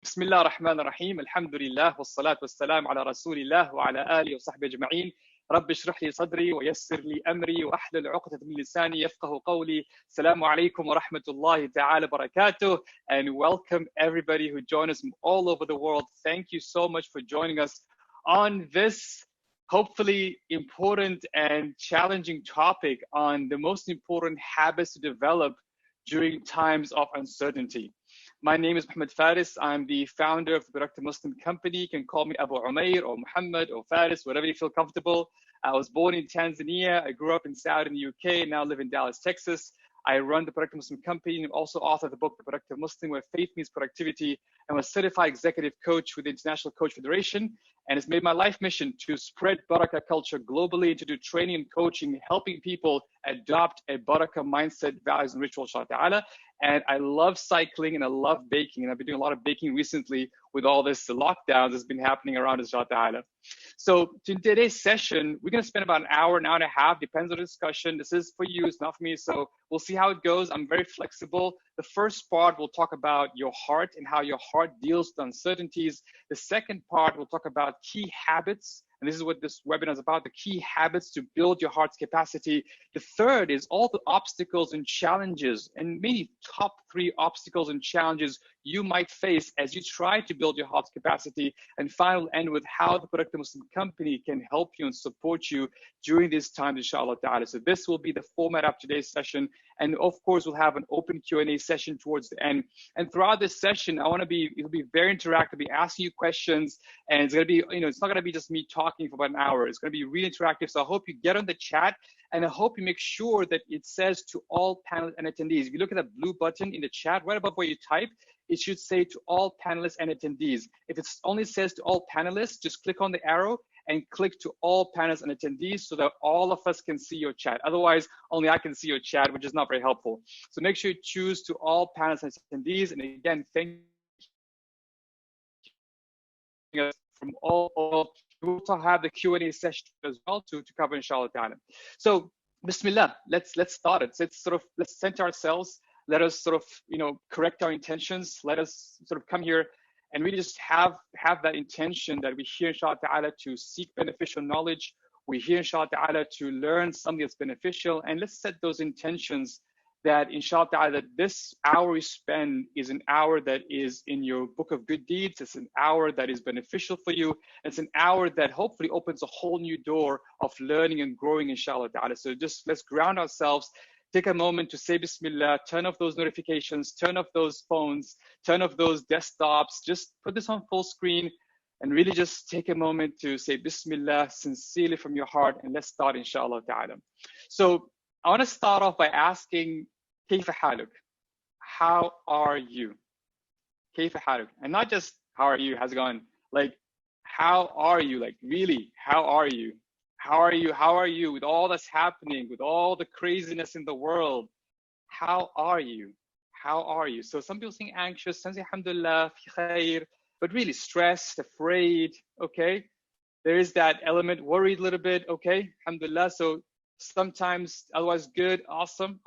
بسم الله الرحمن الرحيم الحمد لله والصلاة والسلام على رسول الله وعلى آله وصحبه أجمعين رب اشرح لي صدري ويسر لي أمري وأحلل عقدة من لساني يفقه قولي السلام عليكم ورحمة الله تعالى وبركاته and welcome everybody who join us from all over the world. Thank you so much for joining us on this hopefully important and challenging topic on the most important habits to develop during times of uncertainty. My name is Mohammed Faris. I'm the founder of the Productive Muslim Company. You can call me Abu Umair or Muhammad or Faris, whatever you feel comfortable. I was born in Tanzania. I grew up in Saudi in the UK. Now live in Dallas, Texas. I run the Productive Muslim Company and also author the book, The Productive Muslim, where faith meets productivity. I'm a certified executive coach with the International Coach Federation. And it's made my life mission to spread barakah culture globally, to do training and coaching, helping people adopt a barakah mindset, values, and ritual, inshallah ta'ala. And I love cycling and I love baking. And I've been doing a lot of baking recently with all this lockdowns that's been happening around us, inshallah ta'ala. So in today's session, we're going to spend about an hour and a half, depends on the discussion. This is for you, it's not for me. So we'll see how it goes. I'm very flexible. The first part, we'll talk about your heart and how your heart deals with uncertainties. The second part, we'll talk about key habits. And this is what this webinar is about, the key habits to build your heart's capacity. The third is all the obstacles and challenges, and maybe top 3 obstacles and challenges you might face as you try to build your heart's capacity. And finally, we'll end with how the Productive Muslim Company can help you and support you during this time, inshallah ta'ala. So this will be the format of today's session. And of course, we'll have an open Q&A session towards the end. And throughout this session, it'll be very interactive. I'll be asking you questions, and it's going to be, it's not going to be just me talking for about an hour. It's going to be really interactive. So I hope you get on the chat, and I hope you make sure that it says to all panelists and attendees. If you look at the blue button in the chat, right above where you type, it should say to all panelists and attendees. If it only says to all panelists, just click on the arrow and click to all panelists and attendees so that all of us can see your chat. Otherwise, only I can see your chat, which is not very helpful. So make sure you choose to all panelists and attendees. And again, thank you from all. We will also have the Q&A session as well to cover, inshallah ta'ala. So bismillah, let's start it. Let's center ourselves. Let us correct our intentions. Let us come here and really just have that intention that we here, inshallah ta'ala, to seek beneficial knowledge. We here, inshallah ta'ala, to learn something that's beneficial. And let's set those intentions that, inshallah ta'ala, that this hour we spend is an hour that is in your book of good deeds. It's an hour that is beneficial for you. It's an hour that hopefully opens a whole new door of learning and growing, inshallah ta'ala. So just let's ground ourselves. Take a moment to say Bismillah, turn off those notifications, turn off those phones, turn off those desktops, just put this on full screen and really just take a moment to say Bismillah sincerely from your heart, and let's start, inshallah ta'ala. So I want to start off by asking, كيف حالك? How are you? كيف حالك? And not just how are you, how's it going? Like, how are you? Like, really, how are you? How are you? How are you with all that's happening, with all the craziness in the world? How are you? How are you? So some people saying anxious, some say alhamdulillah, fi khair, but really stressed, afraid, okay? There is that element, worried a little bit, okay? Alhamdulillah. So sometimes otherwise good, awesome.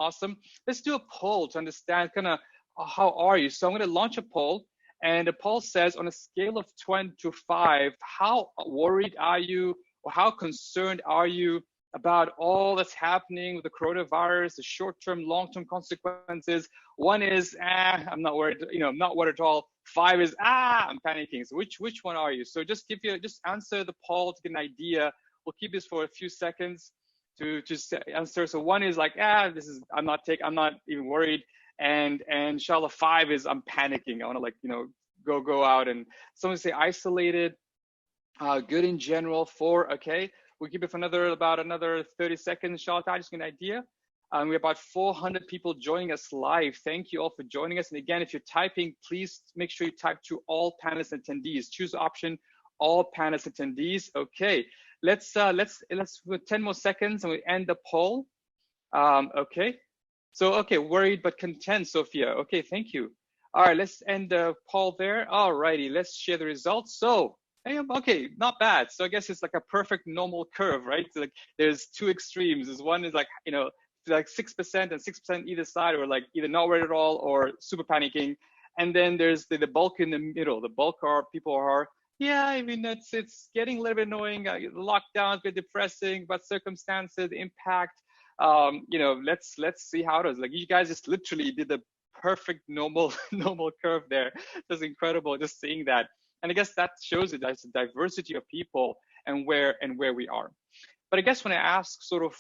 Let's do a poll to understand how are you? So I'm going to launch a poll, and the poll says on a scale of 1 to 5, how worried are you? Or how concerned are you about all that's happening with the coronavirus, the short-term, long-term consequences? 1 is, I'm not worried, I'm not worried at all. 5 is, I'm panicking. So which one are you? So just answer the poll to get an idea. We'll keep this for a few seconds to just answer. So 1 is like, I'm not even worried. And inshallah, 5 is, I'm panicking. I want to go out. And someone say isolated. Good in general. 4, okay. We'll keep it for about another 30 seconds, inshallah, just get an idea. We have about 400 people joining us live. Thank you all for joining us. And again, if you're typing, please make sure you type to all panelists and attendees. Choose the option, all panelists and attendees. Okay, let's with 10 more seconds and we end the poll. Okay. So, okay, worried but content, Sophia. Okay, thank you. All right, let's end the poll there. All righty, let's share the results. So, okay, not bad. So I guess it's like a perfect normal curve, right? So like there's 2 extremes. There's one is like 6% and 6% either side, or like either not worried at all or super panicking. And then there's the bulk in the middle. The bulk are people are, yeah, I mean, it's getting a little bit annoying. The lockdowns, bit depressing, but circumstances, impact. Let's see how it is. Like, you guys just literally did the perfect normal normal curve there. That's incredible, just seeing that. And I guess that shows it as a diversity of people and where we are. But I guess when I ask sort of,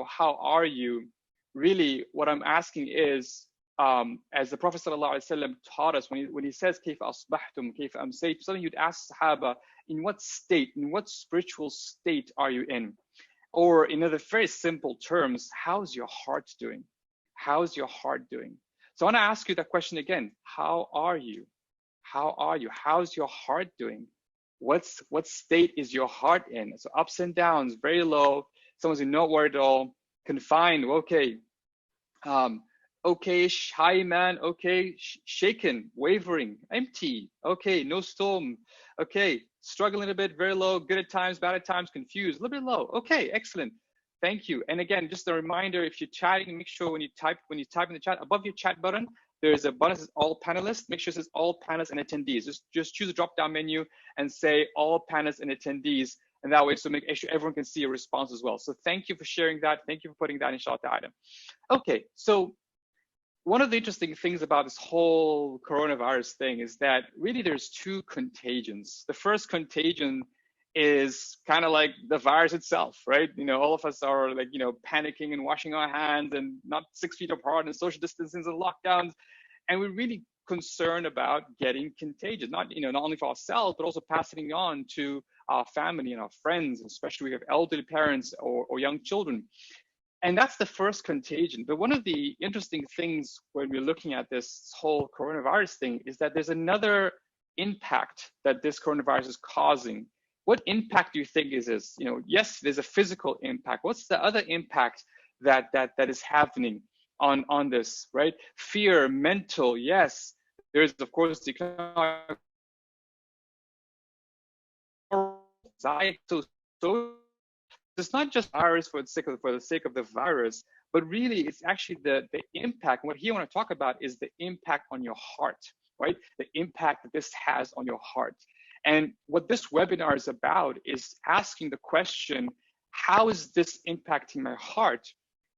how are you? Really, what I'm asking is, as the Prophet ﷺ taught us when he says, كيف أصبحتم كيف أمسيتم, something you'd ask Sahaba, in what state, in what spiritual state are you in? Or in other very simple terms, how's your heart doing? How's your heart doing? So I want to ask you that question again. How are you? How are you? How's your heart doing? What state is your heart in? So ups and downs, very low. Someone's not worried at all. Confined, okay. Okay, high man, okay, shaken, wavering, empty, okay, no storm, okay, struggling a bit, very low, good at times, bad at times, confused, a little bit low, okay, excellent, thank you. And again, just a reminder, if you're chatting, make sure when you type in the chat, above your chat button, there's a button that says all panelists. Make sure it says all panelists and attendees. Just choose a drop-down menu and say all panelists and attendees, and that way, so make sure everyone can see a response as well. So thank you for sharing that. Thank you for putting that, inshallah ta'ala. Okay, so one of the interesting things about this whole coronavirus thing is that really there's two contagions. The first contagion is kind of like the virus itself, right? All of us are like, panicking and washing our hands and not 6 feet apart and social distancing and lockdowns. And we're really concerned about getting contagious, not only for ourselves, but also passing it on to our family and our friends, especially if we have elderly parents or young children. And that's the first contagion. But one of the interesting things when we're looking at this whole coronavirus thing is that there's another impact that this coronavirus is causing. What impact do you think is this? Yes, there's a physical impact. What's the other impact that is happening on this, right? Fear, mental, yes. There's, of course, the economic anxiety. So it's not just virus for the sake of the virus, but really it's actually the impact. What here I want to talk about is the impact on your heart, right? The impact that this has on your heart. And what this webinar is about is asking the question, how is this impacting my heart?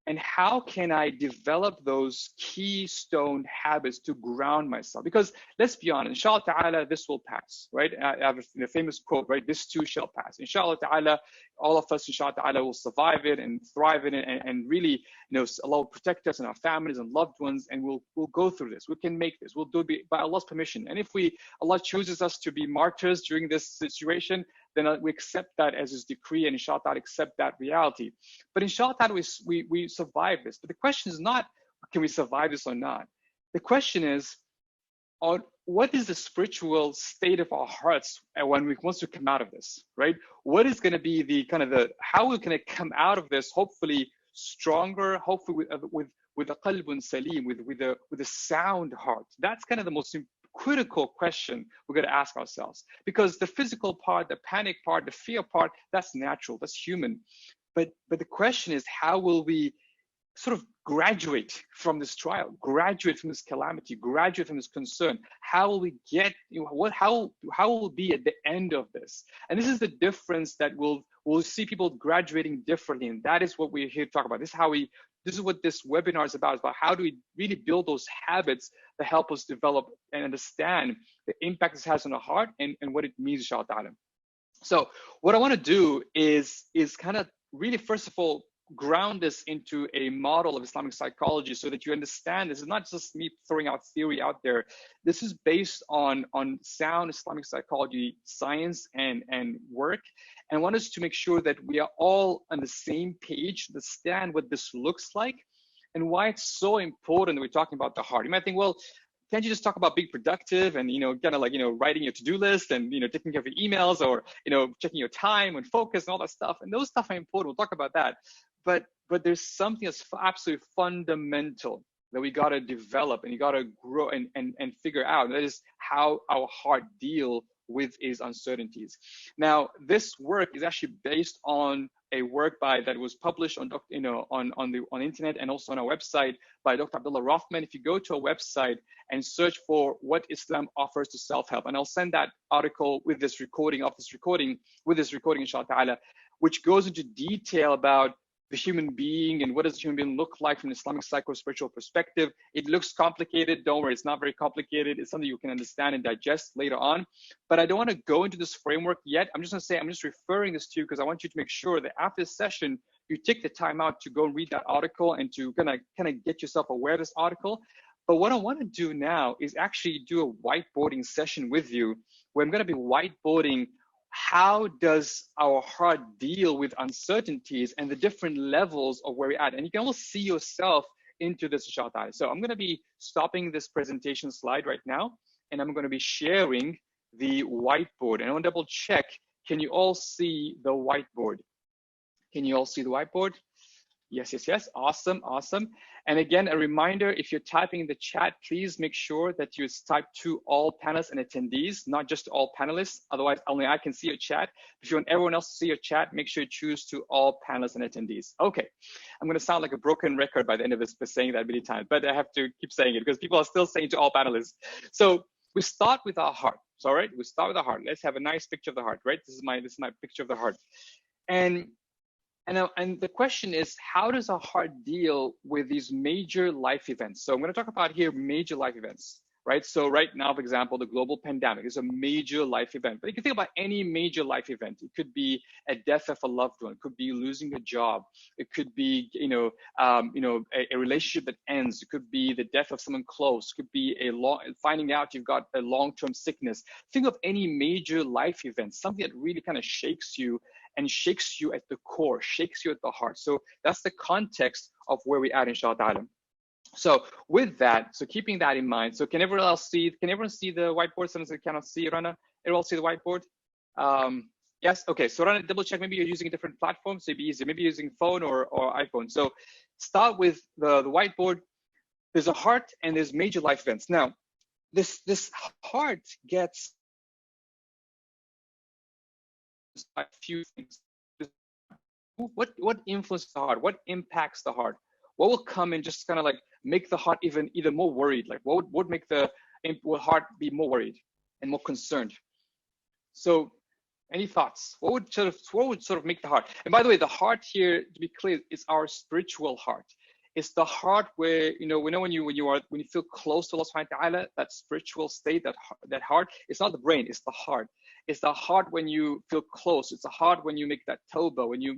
And how can I develop those keystone habits to ground myself? Because let's be honest, inshallah ta'ala, this will pass, right? I have a famous quote, right? This too shall pass. Inshallah ta'ala, all of us, inshallah ta'ala, will survive it and thrive in it, and really, Allah will protect us and our families and loved ones, and we'll go through this. We can make this. We'll do it by Allah's permission. And if Allah chooses us to be martyrs during this situation, then we accept that as His decree, and inshallah ta'ala accept that reality. But inshallah ta'ala, we survive this. But the question is not, can we survive this or not? The question is, what is the spiritual state of our hearts once we come out of this, right? What is going to be how we're going to come out of this, hopefully stronger, hopefully with a qalbun salim, with a sound heart. That's kind of the most critical question we're going to ask ourselves, because the physical part, the panic part, the fear part, that's natural, that's human. But the question is, how will we sort of graduate from this trial, graduate from this calamity, graduate from this concern? How will we get, how will we be at the end of this? And this is the difference that we'll see people graduating differently. And that is what we're here to talk about. This is what this webinar is about how do we really build those habits that help us develop and understand the impact this has on our heart and what it means, inshallah ta'ala. So what I want to do is kind of really, first of all, ground this into a model of Islamic psychology so that you understand this is not just me throwing out theory out there. This is based on sound Islamic psychology science and work. And I want us to make sure that we are all on the same page, understand what this looks like and why it's so important that we're talking about the heart. You might think, well, can't you just talk about being productive and, kind of like, writing your to-do list and, taking care of your emails or, checking your time and focus and all that stuff. And those stuff are important. We'll talk about that. But there's something that's absolutely fundamental that we got to develop and you got to grow and figure out. That is how our heart deal with his uncertainties. Now, this work is actually based on a work that was published on on the internet and also on our website by Dr. Abdullah Rahman. If you go to our website and search for what Islam offers to self-help, and I'll send that article with this recording, inshallah ta'ala, which goes into detail about the human being and what does the human being look like from an Islamic psycho-spiritual perspective. It looks complicated. Don't worry, it's not very complicated. It's something you can understand and digest later on. But I don't want to go into this framework yet. I'm just going to say, I'm just referring this to you because I want you to make sure that after this session, you take the time out to go and read that article and to kind of get yourself aware of this article. But what I want to do now is actually do a whiteboarding session with you where I'm going to be whiteboarding how does our heart deal with uncertainties and the different levels of where we're at. And you can almost see yourself into this, inshallah. So I'm going to be stopping this presentation slide right now, and I'm going to be sharing the whiteboard. And I want to double check, can you all see the whiteboard? Can you all see the whiteboard? Yes. Awesome. And again, a reminder, if you're typing in the chat, please make sure that you type to all panelists and attendees, not just all panelists. Otherwise, only I can see your chat. If you want everyone else to see your chat, make sure you choose to all panelists and attendees. Okay, I'm going to sound like a broken record by the end of this by saying that many times, but I have to keep saying it because people are still saying to all panelists. So we start with our heart. So, all right, we start with the heart. Let's have a nice picture of the heart, right? This is my picture of the heart. And the question is, how does our heart deal with these major life events? So I'm going to talk about here major life events, right? So right now, for example, the global pandemic is a major life event. But you can think about any major life event. It could be a death of a loved one. It could be losing a job. It could be, a relationship that ends. It could be the death of someone close. It could be finding out you've got a long-term sickness. Think of any major life event, something that really kind of shakes you and shakes you at the core, shakes you at the heart. So that's the context of where we are, inshallah. So with that, so keeping that in mind, so can everyone see the whiteboard? Someone cannot see, Rana? Everyone see the whiteboard? Yes, okay, so Rana, double check, maybe you're using a different platform, so it'd be easier. Maybe you're using phone or iPhone. So start with the whiteboard. There's a heart and there's major life events. Now, this heart gets a few things. What influences the heart? What impacts the heart? What will come and just kind of like make the heart either more worried? Like what would make the heart be more worried and more concerned? So any thoughts? What would sort of make the heart? And by the way, the heart here, to be clear, is our spiritual heart. It's the heart where, when you feel close to Allah subhanahu wa ta'ala, that spiritual state, that heart, it's not the brain, it's the heart. It's the heart when you feel close. It's the heart when you make that tawbah, when you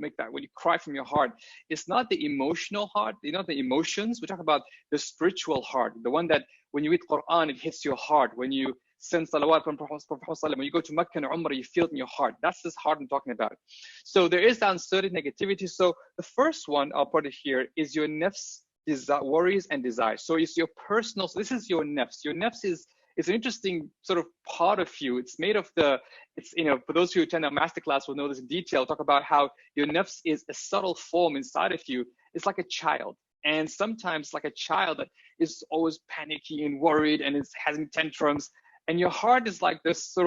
cry from your heart. It's not the emotional heart, the emotions. We talk about the spiritual heart, the one that when you read Quran, it hits your heart. When you send salawat from Prophet, when you go to Mecca and Umrah, you feel it in your heart. That's this heart I'm talking about. So there is that uncertain negativity. So the first one I'll put it here is your nafs, worries and desires. So it's your personal, so this is your nafs. Your nafs is an interesting sort of part of you. It's made of for those who attend our masterclass will know this in detail, talk about how your nafs is a subtle form inside of you. It's like a child. And sometimes like a child that is always panicky and worried and is having tantrums. And your heart is like this, they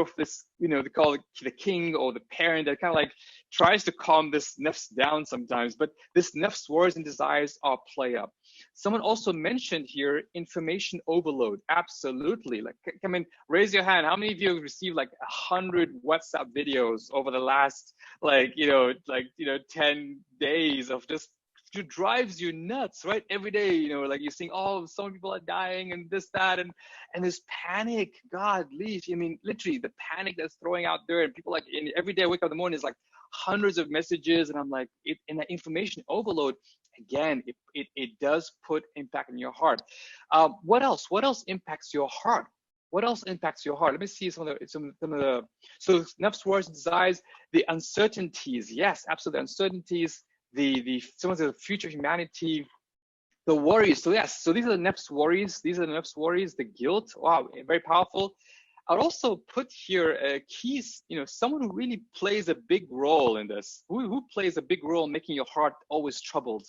call it the king or the parent that kind of like tries to calm this nafs down sometimes. But this nafs, worries and desires are play up. Someone also mentioned here information overload. Absolutely. Like, raise your hand. How many of you have received like 100 WhatsApp videos over the last 10 days of just it drives you nuts, right? Every day, like you're seeing, oh, so many people are dying and this, that, and this panic, God, literally the panic that's throwing out there, and people every day I wake up in the morning is like hundreds of messages, and I'm like, in that information overload, again, it does put impact in your heart. What else impacts your heart? What else impacts your heart? Let me see some of the so nafs, worries, desires, the uncertainties. Yes, absolutely, uncertainties. Some of the future humanity, the worries. So yes, so these are the nafs worries. The guilt. Wow, very powerful. I'd also put here keys. Someone who really plays a big role in this. Who plays a big role in making your heart always troubled?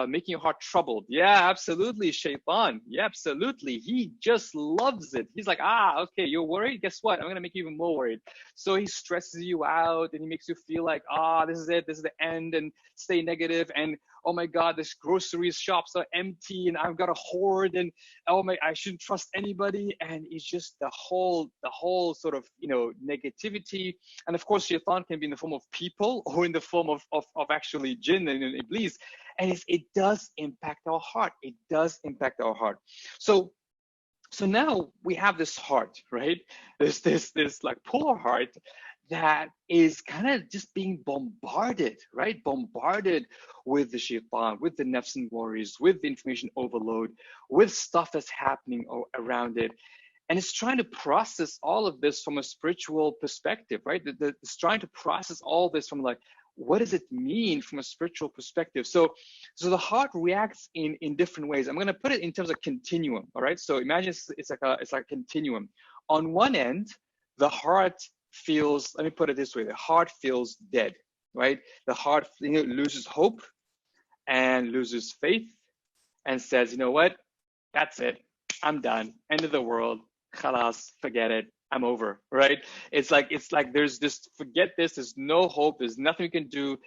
making your heart troubled. Yeah, absolutely, shaitan. Yeah, absolutely. He just loves it. He's like, okay, you're worried? Guess what? I'm going to make you even more worried. So he stresses you out and he makes you feel like, this is it. This is the end, and stay negative. And oh my God, this grocery shops are empty and I've got a hoard, and oh my, I shouldn't trust anybody. And it's just the whole sort of, negativity. And of course, shaitan can be in the form of people or in the form of actually jinn and iblis. And it does impact our heart. It does impact our heart. So now we have this heart, right? This like poor heart that is kind of just being bombarded, right? Bombarded with the shaitan, with the nafs and worries, with the information overload, with stuff that's happening around it. And it's trying to process all of this from a spiritual perspective, right? It's trying to process all this from like, what does it mean from a spiritual perspective? So the heart reacts in different ways. I'm going to put it in terms of continuum. All right. So imagine it's like a continuum. On one end, the heart feels, let me put it this way, the heart feels dead, right? The heart loses hope and loses faith and says, you know what? That's it. I'm done. End of the world. Khalas, forget it. I'm over, right? It's like there's this, forget this, there's no hope, there's nothing we can do.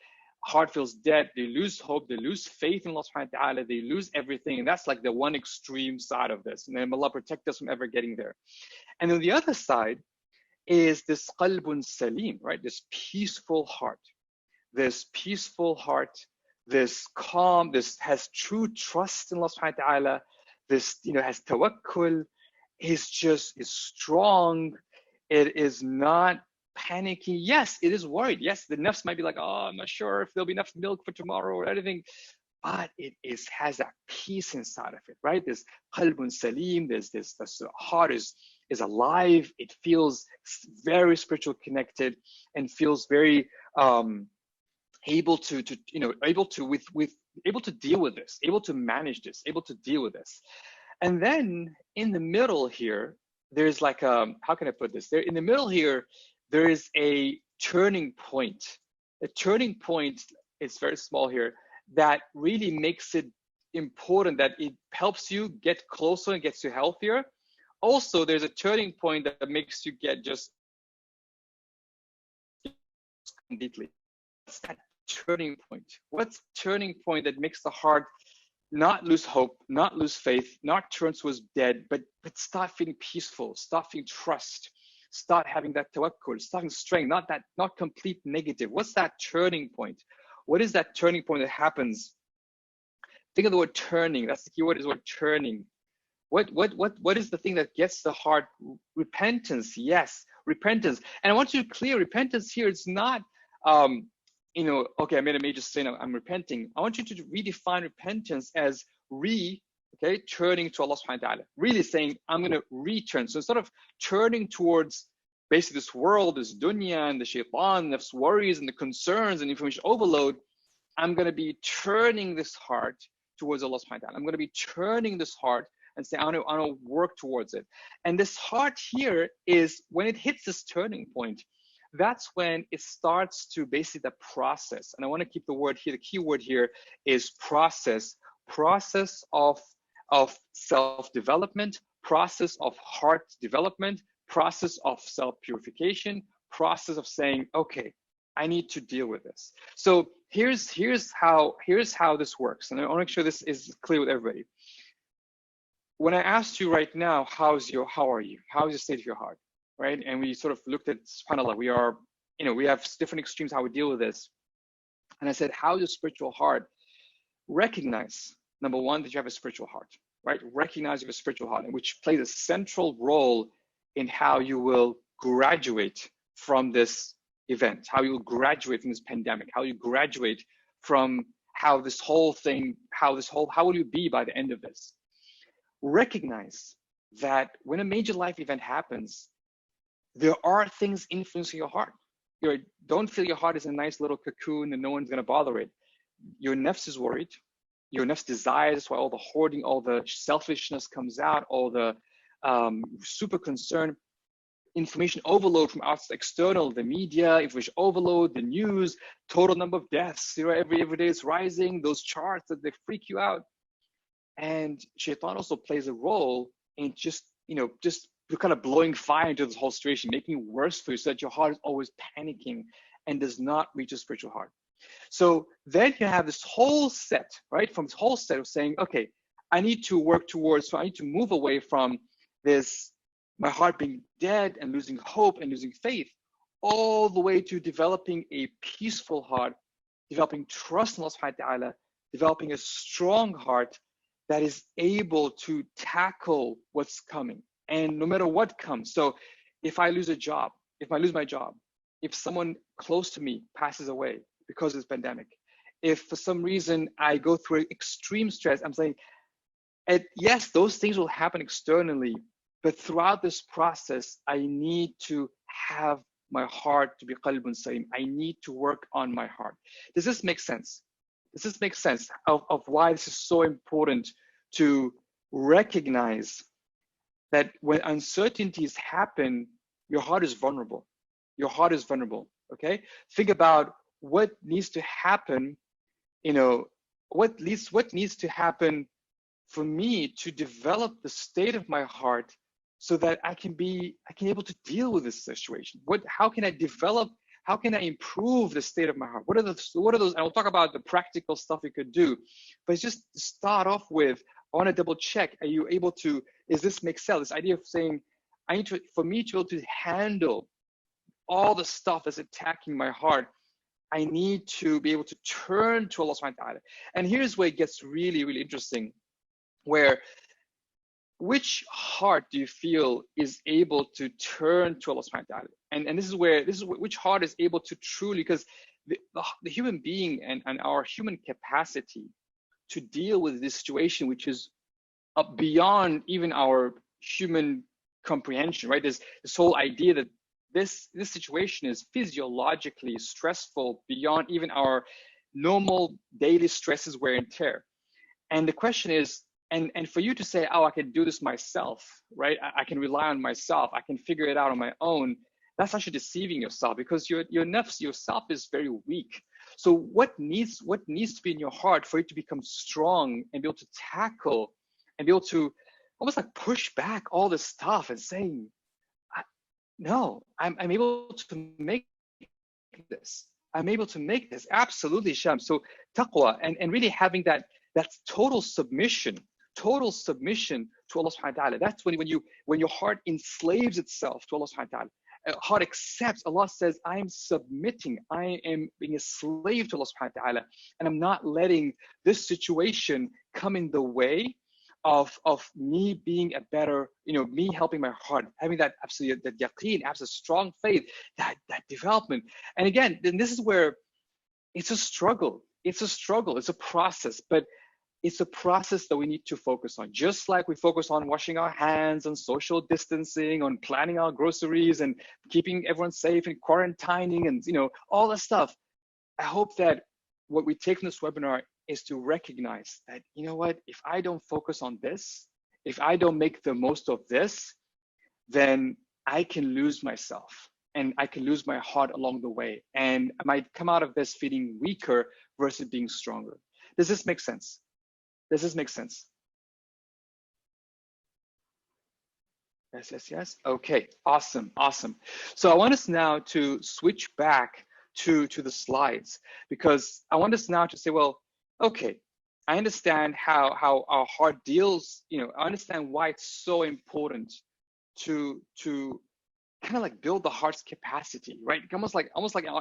Heart feels dead, they lose hope, they lose faith in Allah subhanahu wa ta'ala, they lose everything. And that's like the one extreme side of this. And then Allah protect us from ever getting there. And on the other side is this qalbun salim, right? This peaceful heart. This peaceful heart, this calm, this has true trust in Allah subhanahu wa ta'ala, this has tawakkul, is strong. It is not panicky. Yes, it is worried. Yes, the nafs might be like, I'm not sure if there'll be enough milk for tomorrow or anything, but it has that peace inside of it, right? This qalbun salim, this heart is alive. It feels very spiritual connected and feels very able to deal with this, able to manage this, able to deal with this. And then in the middle here, there's like how can I put this? There in the middle here, there is a turning point. A turning point, it's very small here, that really makes it important, that it helps you get closer and gets you healthier. Also, there's a turning point that makes you get just completely. What's that turning point? What's the turning point that makes the heart not lose hope, not lose faith, not turn towards dead, but start feeling peaceful, start feeling trust, start having that tawakkul, starting strength, not complete negative. What's that turning point? What is that turning point that happens? Think of the word turning. That's the key word, is word turning. What is the thing that gets the heart? Repentance. Yes, repentance. And I want you to clear repentance here. It's not okay, I made a major sin, I'm repenting. I want you to redefine repentance as turning to Allah subhanahu wa ta'ala. Really saying, I'm going to return. So instead of turning towards basically this world, this dunya and the shaitan, the worries and the concerns and information overload, I'm going to be turning this heart towards Allah subhanahu wa ta'ala. I'm going to be turning this heart and say, I want to work towards it. And this heart here is, when it hits this turning point, that's when it starts to basically the process. And I want to keep the word here, the key word here is process of self-development, process of heart development, process of self-purification, process of saying, okay, I need to deal with this. So here's how this works. And I want to make sure this is clear with everybody. When I asked you right now, how are you? How is the state of your heart? Right? And we sort of looked at, subhanAllah, we have different extremes how we deal with this. And I said, how is your spiritual heart? Recognize, number one, that you have a spiritual heart, right? Recognize you have a spiritual heart, which plays a central role in how you will graduate from this event, how you will graduate from this pandemic, how you graduate from how will you be by the end of this? Recognize that when a major life event happens, there are things influencing your heart. Don't feel your heart is a nice little cocoon and no one's going to bother it. Your nafs is worried. Your nafs desires. That's why all the hoarding, all the selfishness comes out, all the super concern. information overload from outside external, the media, information overload, the news, total number of deaths, every day is rising, those charts that they freak you out. And shaitan also plays a role in just kind of blowing fire into this whole situation, making it worse for you so that your heart is always panicking and does not reach a spiritual heart. So then you have this whole set, right? From this whole set of saying, okay, I need to move away from this, my heart being dead and losing hope and losing faith, all the way to developing a peaceful heart, developing trust in Allah subhanahu wa ta'ala, developing a strong heart that is able to tackle what's coming. And no matter what comes. So if I lose a job, if I lose my job, if someone close to me passes away because of this pandemic, if for some reason I go through extreme stress, I'm saying, yes, those things will happen externally, but throughout this process, I need to have my heart to be qalbun salim. I need to work on my heart. Does this make sense? Does this make sense of why this is so important to recognize that when uncertainties happen, your heart is vulnerable. Your heart is vulnerable, okay? Think about what needs to happen, what needs to happen for me to develop the state of my heart so that I can be able to deal with this situation. How can I improve the state of my heart? What are those, and we'll talk about the practical stuff we could do, but it's just to start off with, I want to double check, are you able to, is this make sense? This idea of saying, for me to be able to handle all the stuff that's attacking my heart, I need to be able to turn to Allah subhanahu wa ta'ala. And here's where it gets really, really interesting, where which heart do you feel is able to turn to Allah subhanahu wa ta'ala? And this is which heart is able to truly, because the human being and our human capacity to deal with this situation, which is beyond even our human comprehension, right? There's this whole idea that this situation is physiologically stressful beyond even our normal daily stresses, wear and tear. And the question is, and for you to say, oh, I can do this myself, right? I can rely on myself. I can figure it out on my own. That's actually deceiving yourself, because your nafs, yourself, is very weak. So what needs to be in your heart for you to become strong and be able to tackle and be able to almost like push back all this stuff and saying, no, I'm able to make this. I'm able to make this. Absolutely, Sham. So taqwa and really having that total submission to Allah subhanahu wa ta'ala. That's when your heart enslaves itself to Allah subhanahu wa ta'ala. Heart accepts. Allah says, I am submitting. I am being a slave to Allah subhanahu wa ta'ala, and I'm not letting this situation come in the way of me being a better, me helping my heart, having that absolute, that yaqeen, absolute strong faith, that development. And again, then this is where it's a struggle. It's a process, but it's a process that we need to focus on. Just like we focus on washing our hands, on social distancing, on planning our groceries and keeping everyone safe and quarantining and, all that stuff. I hope that what we take from this webinar is to recognize that, if I don't focus on this, if I don't make the most of this, then I can lose myself and I can lose my heart along the way. And I might come out of this feeling weaker versus being stronger. Does this make sense? Does this make sense? Yes. Okay, awesome. So I want us now to switch back to the slides, because I want us now to say, well, okay, I understand how our heart deals, I understand why it's so important to kind of like build the heart's capacity, right? Almost like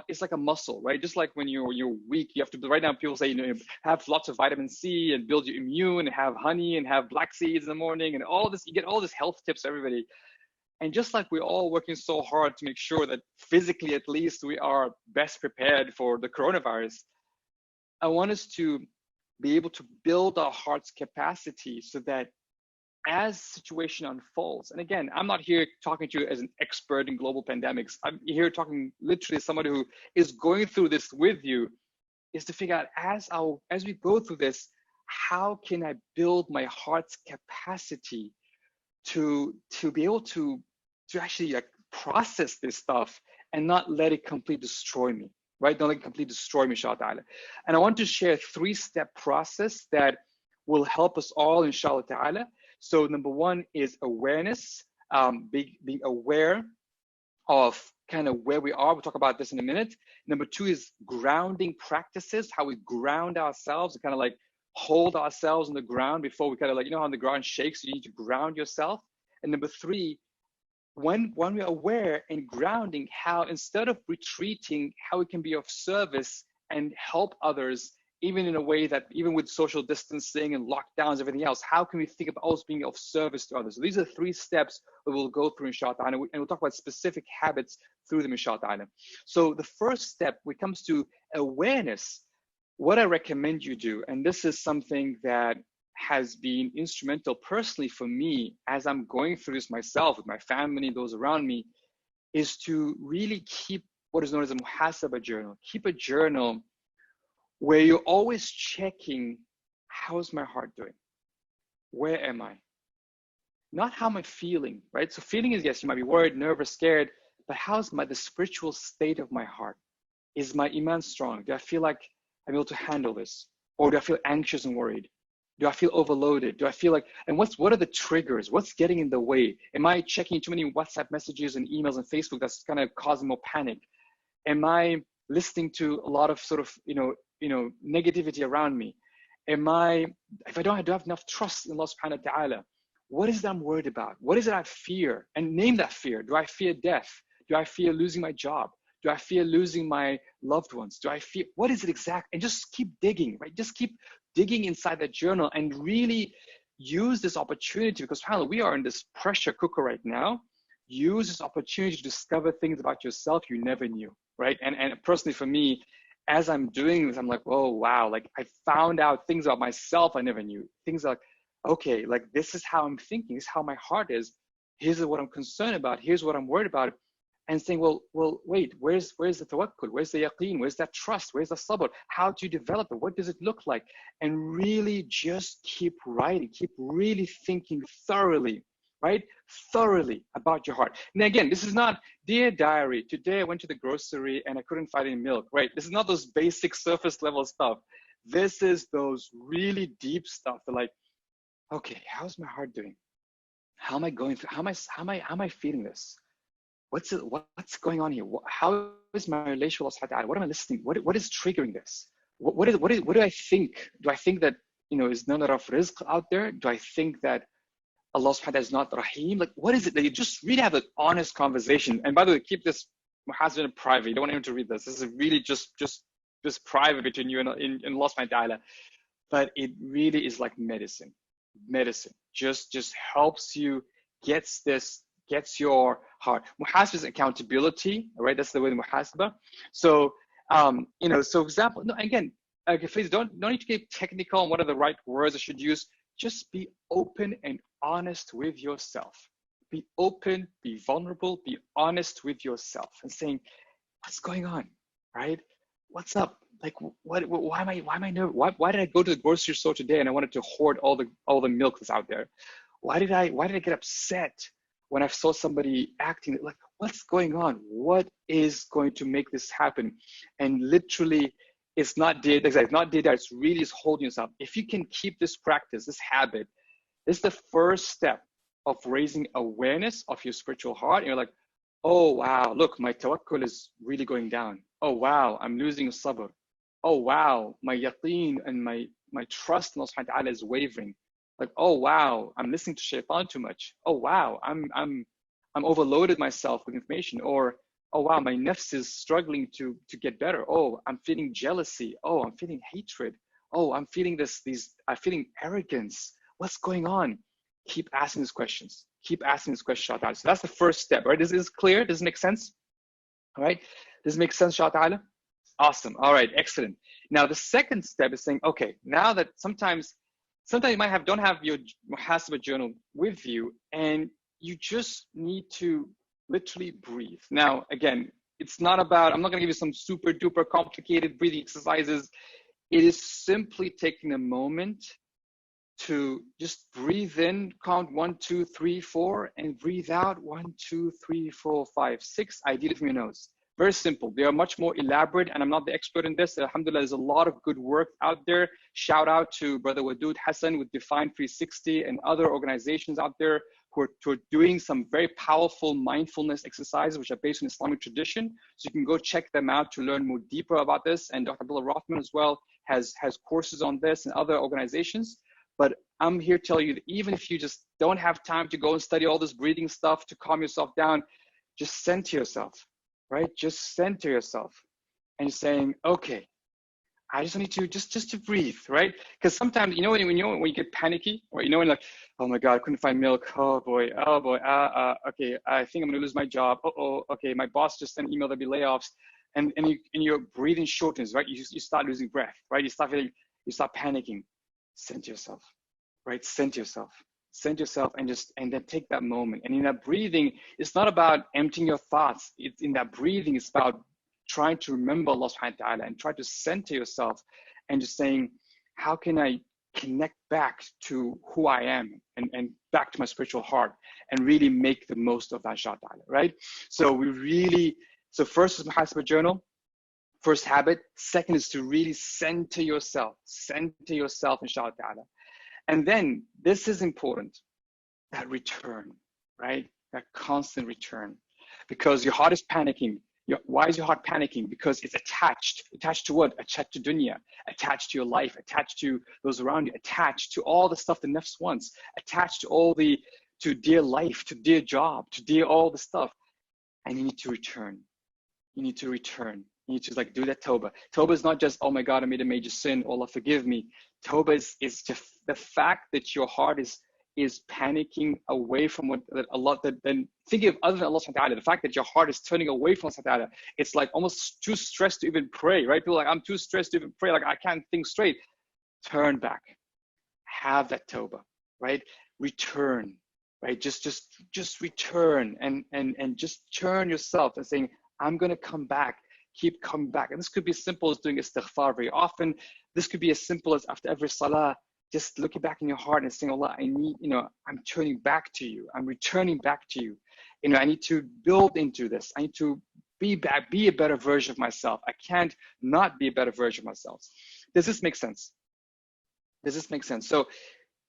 it's like a muscle, right? Just like when you're weak, you have to, right now people say, have lots of vitamin C and build your immune, and have honey and have black seeds in the morning and all this, you get all this health tips, everybody. And just like we're all working so hard to make sure that physically, at least, we are best prepared for the coronavirus, I want us to be able to build our heart's capacity so that as situation unfolds, and again, I'm not here talking to you as an expert in global pandemics. I'm here talking literally as somebody who is going through this with you, is to figure out as we go through this, how can I build my heart's capacity to be able to actually like process this stuff and not let it completely destroy me, right? Don't let it completely destroy me, inshallah ta'ala. And I want to share a 3-step process that will help us all, inshallah ta'ala. So number 1 is awareness, being aware of kind of where we are. We'll talk about this in a minute. Number 2 is grounding practices, how we ground ourselves and kind of like hold ourselves on the ground before we kind of like, you know how the ground shakes, you need to ground yourself. And number 3, when we're aware and grounding, how instead of retreating, how we can be of service and help others, even in a way that, even with social distancing and lockdowns, everything else, how can we think about always being of service to others? So these are 3 steps that we'll go through, inshallah, and we'll talk about specific habits through them, inshallah. So the first step, when it comes to awareness, what I recommend you do, and this is something that has been instrumental personally for me as I'm going through this myself with my family, those around me, is to really keep what is known as a muhasaba journal. Keep a journal where you're always checking, how's my heart doing? Where am I? Not how am I feeling, right? So feeling is, yes, you might be worried, nervous, scared, but how's the spiritual state of my heart? Is my iman strong? Do I feel like I'm able to handle this? Or do I feel anxious and worried? Do I feel overloaded? Do I feel like, and what are the triggers? What's getting in the way? Am I checking too many WhatsApp messages and emails and Facebook that's kind of causing more panic? Am I listening to a lot of sort of, negativity around me? If I don't have enough trust in Allah subhanahu wa ta'ala, what is it I'm worried about? What is it I fear? And name that fear. Do I fear death? Do I fear losing my job? Do I fear losing my loved ones? Do I fear, what is it exact? And just keep digging, right? Just keep digging inside that journal and really use this opportunity, because subhanAllah, we are in this pressure cooker right now. Use this opportunity to discover things about yourself you never knew, right? And personally for me, as I'm doing this, I'm like, oh, wow. Like I found out things about myself I never knew. Things like, okay, like this is how I'm thinking. This is how my heart is. Here's what I'm concerned about. Here's what I'm worried about. And saying, well, wait, where's the tawakkul? Where's the yaqeen? Where's that trust? Where's the sabr? How do you develop it? What does it look like? And really just keep writing, keep really thinking thoroughly, right? Thoroughly about your heart. Now, again, this is not, dear diary, today I went to the grocery and I couldn't find any milk, right? This is not those basic surface level stuff. This is those really deep stuff. They're like, okay, how's my heart doing? How am I going through? How am I feeling this? What's going on here? How is my relationship with Allah? What am I listening? What is triggering this? What do I think? Do I think that, is not enough rizq out there? Do I think that Allah subhanahu wa ta'ala is not Rahim? Like, what is it that you just really have an honest conversation? And by the way, keep this muhasabah private. You don't want anyone to read this. This is really just private between you and Allah subhanahu wa ta'ala. But it really is like medicine. Medicine just helps you, gets your heart. Muhasabah is accountability, right? That's the way the muhasabah. So, so example, no, again, please don't need to get technical on what are the right words I should use. Just be open and honest with yourself. Be open, be vulnerable, be honest with yourself and saying, what's going on, right? What's up? Like, why am I nervous? Why did I go to the grocery store today and I wanted to hoard all the milk that's out there? Why did I get upset when I saw somebody acting like, what's going on? What is going to make this happen? And literally, it's not did that. It's really is holding yourself. If you can keep this practice, this habit, this is the first step of raising awareness of your spiritual heart. And you're like, oh, wow, look, my tawakkul is really going down. Oh, wow, I'm losing sabr. Oh, wow, my yaqeen and my trust in Allah subhanahu wa ta'ala is wavering. Like, oh, wow, I'm listening to shaitan too much. Oh, wow, I'm overloaded myself with information. Or, oh, wow, my nafs is struggling to get better. Oh, I'm feeling jealousy. Oh, I'm feeling hatred. Oh, I'm feeling I'm feeling arrogance. What's going on? Keep asking these questions. Keep asking these questions, inshallah. So that's the first step, right? This is clear. Does it make sense? All right. Does it make sense, inshallah? Awesome. All right. Excellent. Now, the second step is saying, okay, now that sometimes you don't have your muhasabah journal with you, and you just need to literally breathe. Now, again, it's not about, I'm not going to give you some super duper complicated breathing exercises. It is simply taking a moment to just breathe in, count 1, 2, 3, 4, and breathe out 1, 2, 3, 4, 5, 6, ideally from your nose. Very simple. They are much more elaborate, and I'm not the expert in this. Alhamdulillah, there's a lot of good work out there. Shout out to Brother Wadud Hassan with Define 360 and other organizations out there who are doing some very powerful mindfulness exercises, which are based on Islamic tradition. So you can go check them out to learn more deeper about this. And Dr. Abdullah Rothman as well has courses on this and other organizations. But I'm here to tell you that even if you just don't have time to go and study all this breathing stuff to calm yourself down, just center yourself, right? Just center yourself and you're saying, okay, I just need to just to breathe, right? Because sometimes, you know, when you get panicky, or you know, when like, oh my God, I couldn't find milk. Oh boy, okay, I think I'm gonna lose my job. Okay, my boss just sent an email, there'll be layoffs, and your breathing shortens, right? You start losing breath, right? You start panicking. Center yourself, right? Center yourself, and then take that moment. And in that breathing, it's not about emptying your thoughts. It's in that breathing, it's about trying to remember Allah subhanahu wa ta'ala and try to center yourself and just saying, how can I connect back to who I am and back to my spiritual heart and really make the most of that inshallah, right? So first is muhasabah journal, first habit. Second is to really center yourself inshallah ta'ala. And then this is important, that return, right? That constant return, because your heart is panicking. Why is your heart panicking? Because it's attached. Attached to what? Attached to dunya, attached to your life, attached to those around you, attached to all the stuff the nafs wants, attached to dear life, to dear job, to dear all the stuff. And you need to return. You need to return. You need to like do that tawbah. Tawbah is not just, oh my God, I made a major sin, Allah forgive me. Tawbah is just the fact that your heart is panicking away from what that Allah, then think of other than Allah subhanahu wa ta'ala, the fact that your heart is turning away from Allah subhanahu wa ta'ala. It's like almost too stressed to even pray, right? People are like, I'm too stressed to even pray, like I can't think straight. Turn back. Have that tawbah, right? Return, right? Just return and just turn yourself and saying, I'm gonna come back. Keep coming back. And this could be as simple as doing istighfar very often. This could be as simple as after every salah, just looking back in your heart and saying, Allah, I need, I'm turning back to you. I'm returning back to you. I need to build into this. I need to be a better version of myself. I can't not be a better version of myself. Does this make sense? Does this make sense? So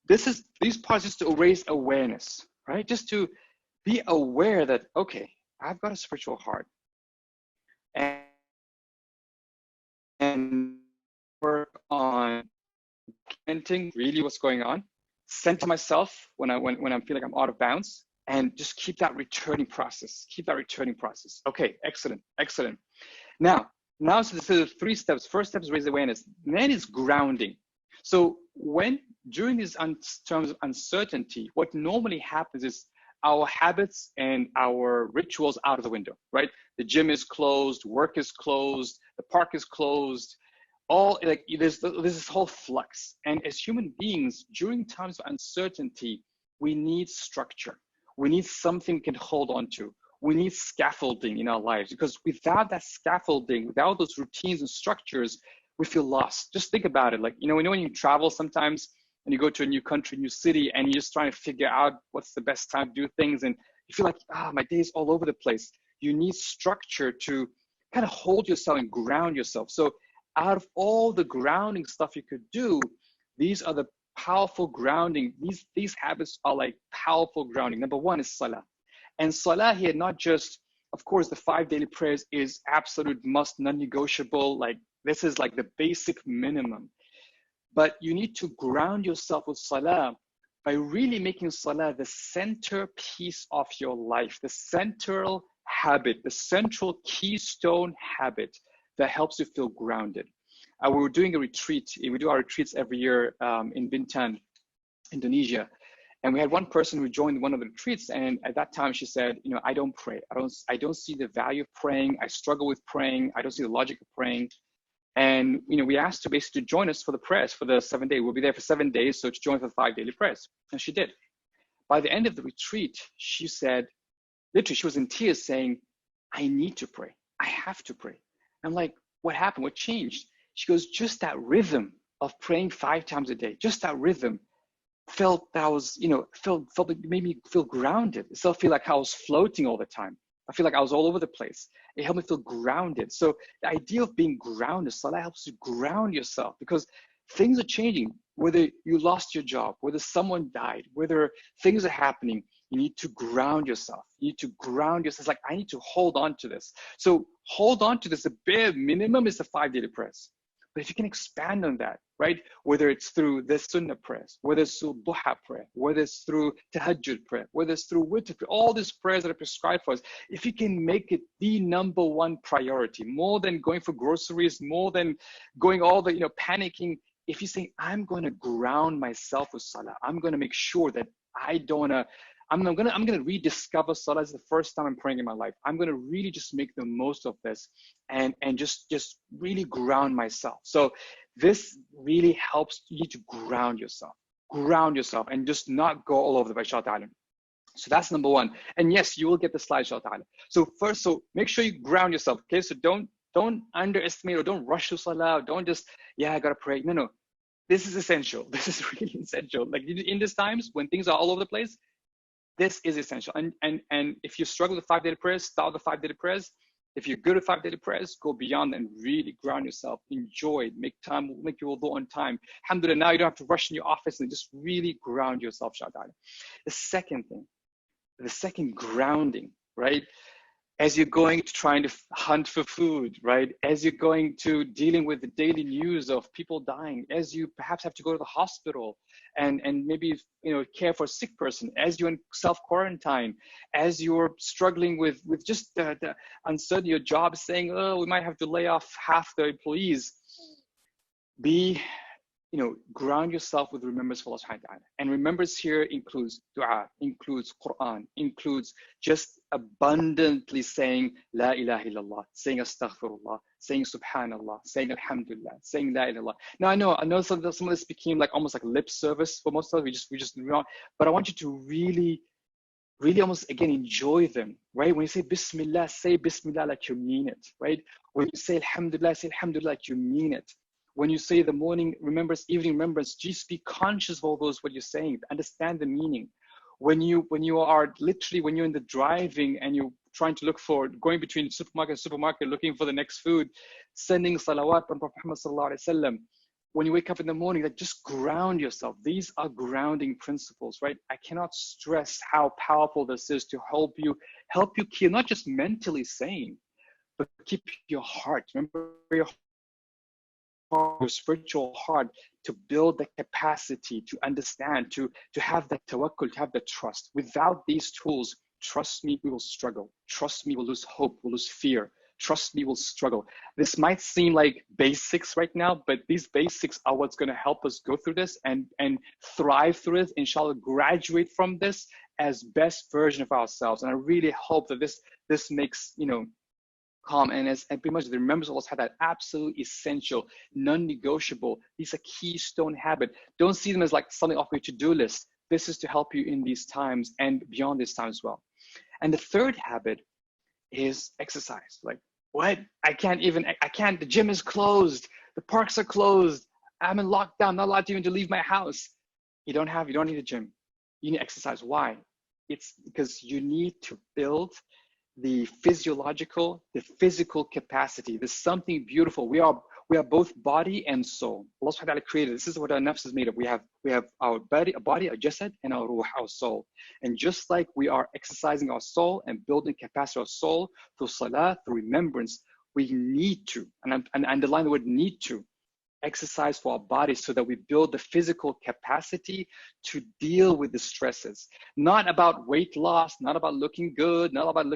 these parts just to raise awareness, right? Just to be aware that, okay, I've got a spiritual heart. And work on documenting really what's going on, center myself when I feel like I'm out of bounds, and just keep that returning process. Okay, excellent. Now, so this is 3 steps. First step is raise awareness. Then is grounding. So when during these terms of uncertainty, what normally happens is our habits and our rituals out of the window, right? The gym is closed, work is closed, the park is closed. All like there's this whole flux. And as human beings, during times of uncertainty, we need structure. We need something we can hold on to. We need scaffolding in our lives, because without that scaffolding, without those routines and structures, we feel lost. Just think about it. Like, when you travel sometimes and you go to a new country, new city, and you're just trying to figure out what's the best time to do things, and you feel like, my day's all over the place. You need structure to kind of hold yourself and ground yourself. So out of all the grounding stuff you could do, these are the powerful grounding. These habits are like powerful grounding. Number 1 is salah. And salah here, not just, of course, the 5 daily prayers is absolute must, non-negotiable. Like this is like the basic minimum. But you need to ground yourself with salah by really making salah the centerpiece of your life, the central habit, the central keystone habit that helps you feel grounded. We were doing a retreat. We do our retreats every year in Bintan, Indonesia. And we had one person who joined one of the retreats. And at that time she said, I don't pray. I don't see the value of praying. I struggle with praying. I don't see the logic of praying. And we asked her basically to join us for the prayers for the 7 days. We'll be there for 7 days, so to join for the 5 daily prayers. And she did. By the end of the retreat, she said, literally, she was in tears saying, I need to pray. I have to pray. I'm like, what happened? What changed? She goes, just that rhythm of praying 5 times a day, just that rhythm felt that I was, felt it made me feel grounded. It still feel like I was floating all the time. I feel like I was all over the place. It helped me feel grounded. So the idea of being grounded, Salah helps you ground yourself because things are changing. Whether you lost your job, whether someone died, whether things are happening, you need to ground yourself. You need to ground yourself. It's like, I need to hold on to this. So hold on to this. The bare minimum is the 5 daily prayers. But if you can expand on that, right? Whether it's through the sunnah prayers, whether it's through duha prayer, whether it's through tahajjud prayer, whether it's through witr prayer, all these prayers that are prescribed for us, if you can make it the number one priority, more than going for groceries, more than going all the, panicking, if you say, I'm going to ground myself with salah, I'm going to make sure that I don't I'm gonna rediscover salah as the first time I'm praying in my life. I'm gonna really just make the most of this and just really ground myself. So this really helps you to ground yourself and just not go all over the place, inshallah. So that's number one. And yes, you will get the slide, inshallah. So first, make sure you ground yourself. Okay, so don't underestimate or don't rush to salah. Don't just, I gotta pray. No. This is essential. This is really essential. Like in these times when things are all over the place, this is essential. And if you struggle with 5 daily prayers, start with 5 daily prayers. If you're good at 5 daily prayers, go beyond and really ground yourself. Enjoy it. Make your wudu on time. Alhamdulillah, now you don't have to rush in your office and just really ground yourself, inshallah. The second thing, the second grounding, right? As you're going to trying to hunt for food, right? As you're going to dealing with the daily news of people dying, as you perhaps have to go to the hospital and maybe care for a sick person, as you're in self-quarantine, as you're struggling with just the uncertainty, your job is saying, oh, we might have to lay off half the employees. Ground yourself with remembrance of Allah subhanahu wa ta'ala. And remembrance here includes dua, includes Quran, includes just abundantly saying La ilaha illallah, saying astaghfirullah, saying subhanallah, saying alhamdulillah, saying la ilaha illallah. Now I know some of this became like almost like lip service for most of us. We just but I want you to really almost again enjoy them, right? When you say Bismillah like you mean it, right? When you say Alhamdulillah like you mean it. When you say the morning remembrance, evening remembrance, just be conscious of all those what you're saying, understand the meaning. When you are literally, when you're in the driving and you're trying to look for, going between supermarket and supermarket, looking for the next food, sending salawat on Prophet Muhammad sallallahu alaihi wasallam. When you wake up in the morning, like just ground yourself. These are grounding principles, right? I cannot stress how powerful this is to help you keep not just mentally sane, but keep your heart. Remember your spiritual heart to build the capacity to understand, to have that tawakkul, to have the trust. Without these tools, trust me, we will struggle. Trust me, we'll lose hope, we'll lose fear. Trust me, we'll struggle. This might seem like basics right now, but these basics are what's going to help us go through this and thrive through it. Inshallah, graduate from this as best version of ourselves. And I really hope that this makes, calm and pretty much the remembrance of Allah have that absolute essential, non-negotiable. These are keystone habit. Don't see them as like something off your to-do list. This is to help you in these times and beyond this time as well. And the third habit is exercise. Like, what? I can't, the gym is closed. The parks are closed. I'm in lockdown, not allowed to even to leave my house. You don't need a gym. You need exercise. Why? It's because you need to build the physical capacity. There's something beautiful. We are both body and soul. Allah subhanahu wa ta'ala created. This is what our nafs is made of. We have our body, our jasad, and our ruh, our soul. And just like we are exercising our soul and building capacity of our soul through salah, through remembrance, we need to, and underline the word need to, exercise for our bodies so that we build the physical capacity to deal with the stresses. Not about weight loss, not about looking good, not about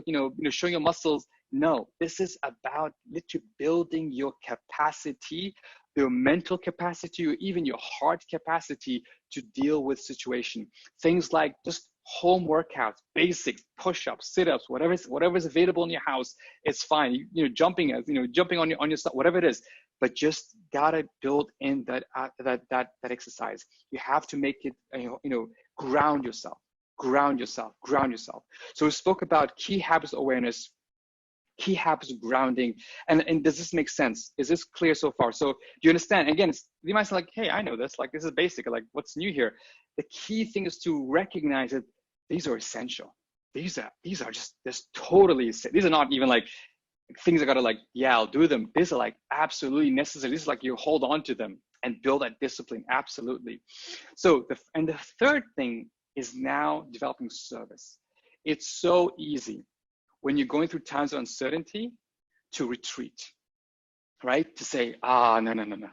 showing your muscles. No, this is about literally building your capacity, your mental capacity, or even your heart capacity to deal with situation. Things like just home workouts, basics, push-ups, sit-ups, whatever is available in your house, it's fine. Jumping on your stuff, whatever it is. But just gotta build in that exercise. You have to make it, ground yourself. So we spoke about key habits of awareness, key habits of grounding, and does this make sense? Is this clear so far? So do you understand? Again, you might say like, hey, I know this. Like this is basic. Like what's new here? the key thing is to recognize that these are essential. These are just totally, these are not even like things I gotta like, yeah, I'll do them. These are like absolutely necessary. This is like you hold on to them and build that discipline. Absolutely. So the third thing is now developing service. It's so easy when you're going through times of uncertainty to retreat, right? To say, no.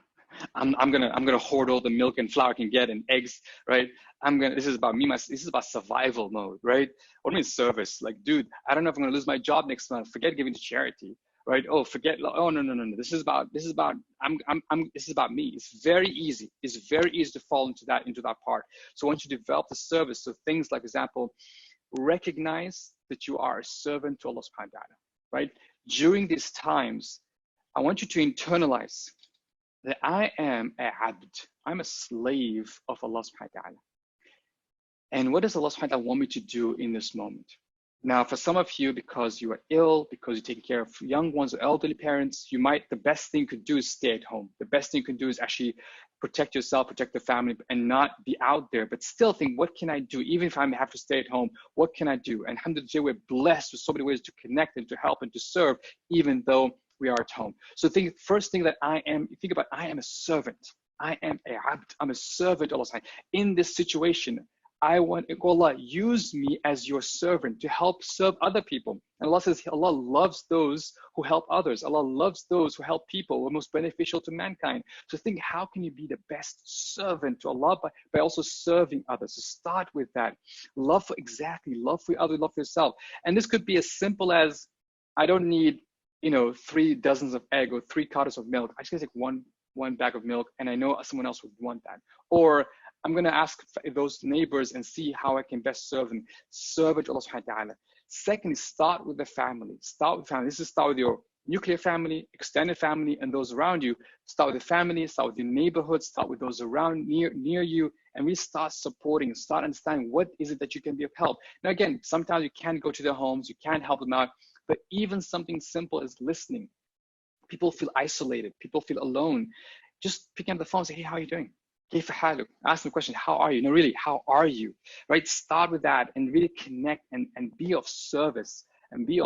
I'm gonna hoard all the milk and flour I can get and eggs, right? This is about me, this is about survival mode, right? What do you mean service? Like, dude, I don't know if I'm gonna lose my job next month. Forget giving to charity, right? Oh, no. This is about this is about me. It's very easy. It's very easy to fall into that part. So once you develop the service, so things like, example, recognize that you are a servant to Allah subhanahu wa ta'ala, right? During these times, I want you to internalize that I am a abd. I'm a slave of Allah subhanahu wa ta'ala. And what does Allah subhanahu wa ta'ala want me to do in this moment? Now, for some of you, because you are ill, because you're taking care of young ones or elderly parents, the best thing you could do is stay at home. The best thing you can do is actually protect yourself, protect the family, and not be out there, but still think, what can I do? Even if I have to stay at home, what can I do? And alhamdulillah, we're blessed with so many ways to connect and to help and to serve, even though we are at home. So first thing that I am a servant. I am a abd. I'm a servant of Allah. In this situation, I want Allah, use me as your servant to help serve other people. And Allah says, Allah loves those who help others. Allah loves those who help people, who are most beneficial to mankind. So think, how can you be the best servant to Allah by also serving others? So start with that. Love for others, love for yourself. And this could be as simple as, I don't need 3 dozens of egg or 3 cartons of milk. I just take one bag of milk, and I know someone else would want that. Or I'm going to ask those neighbors and see how I can best serve them. Serve it to Allah subhanahu wa ta'ala. Secondly, start with the family. Start with your nuclear family, extended family, and those around you. Start with the family, start with your neighborhood, start with those around near you, and we start supporting, start understanding what is it that you can be of help. Now, again, sometimes you can't go to their homes, you can't help them out, but even something simple as listening. People feel isolated, people feel alone. Just picking up the phone and say, hey, how are you doing? Ask them a question, how are you? No, really, how are you? Right? Start with that and really connect and be of service and be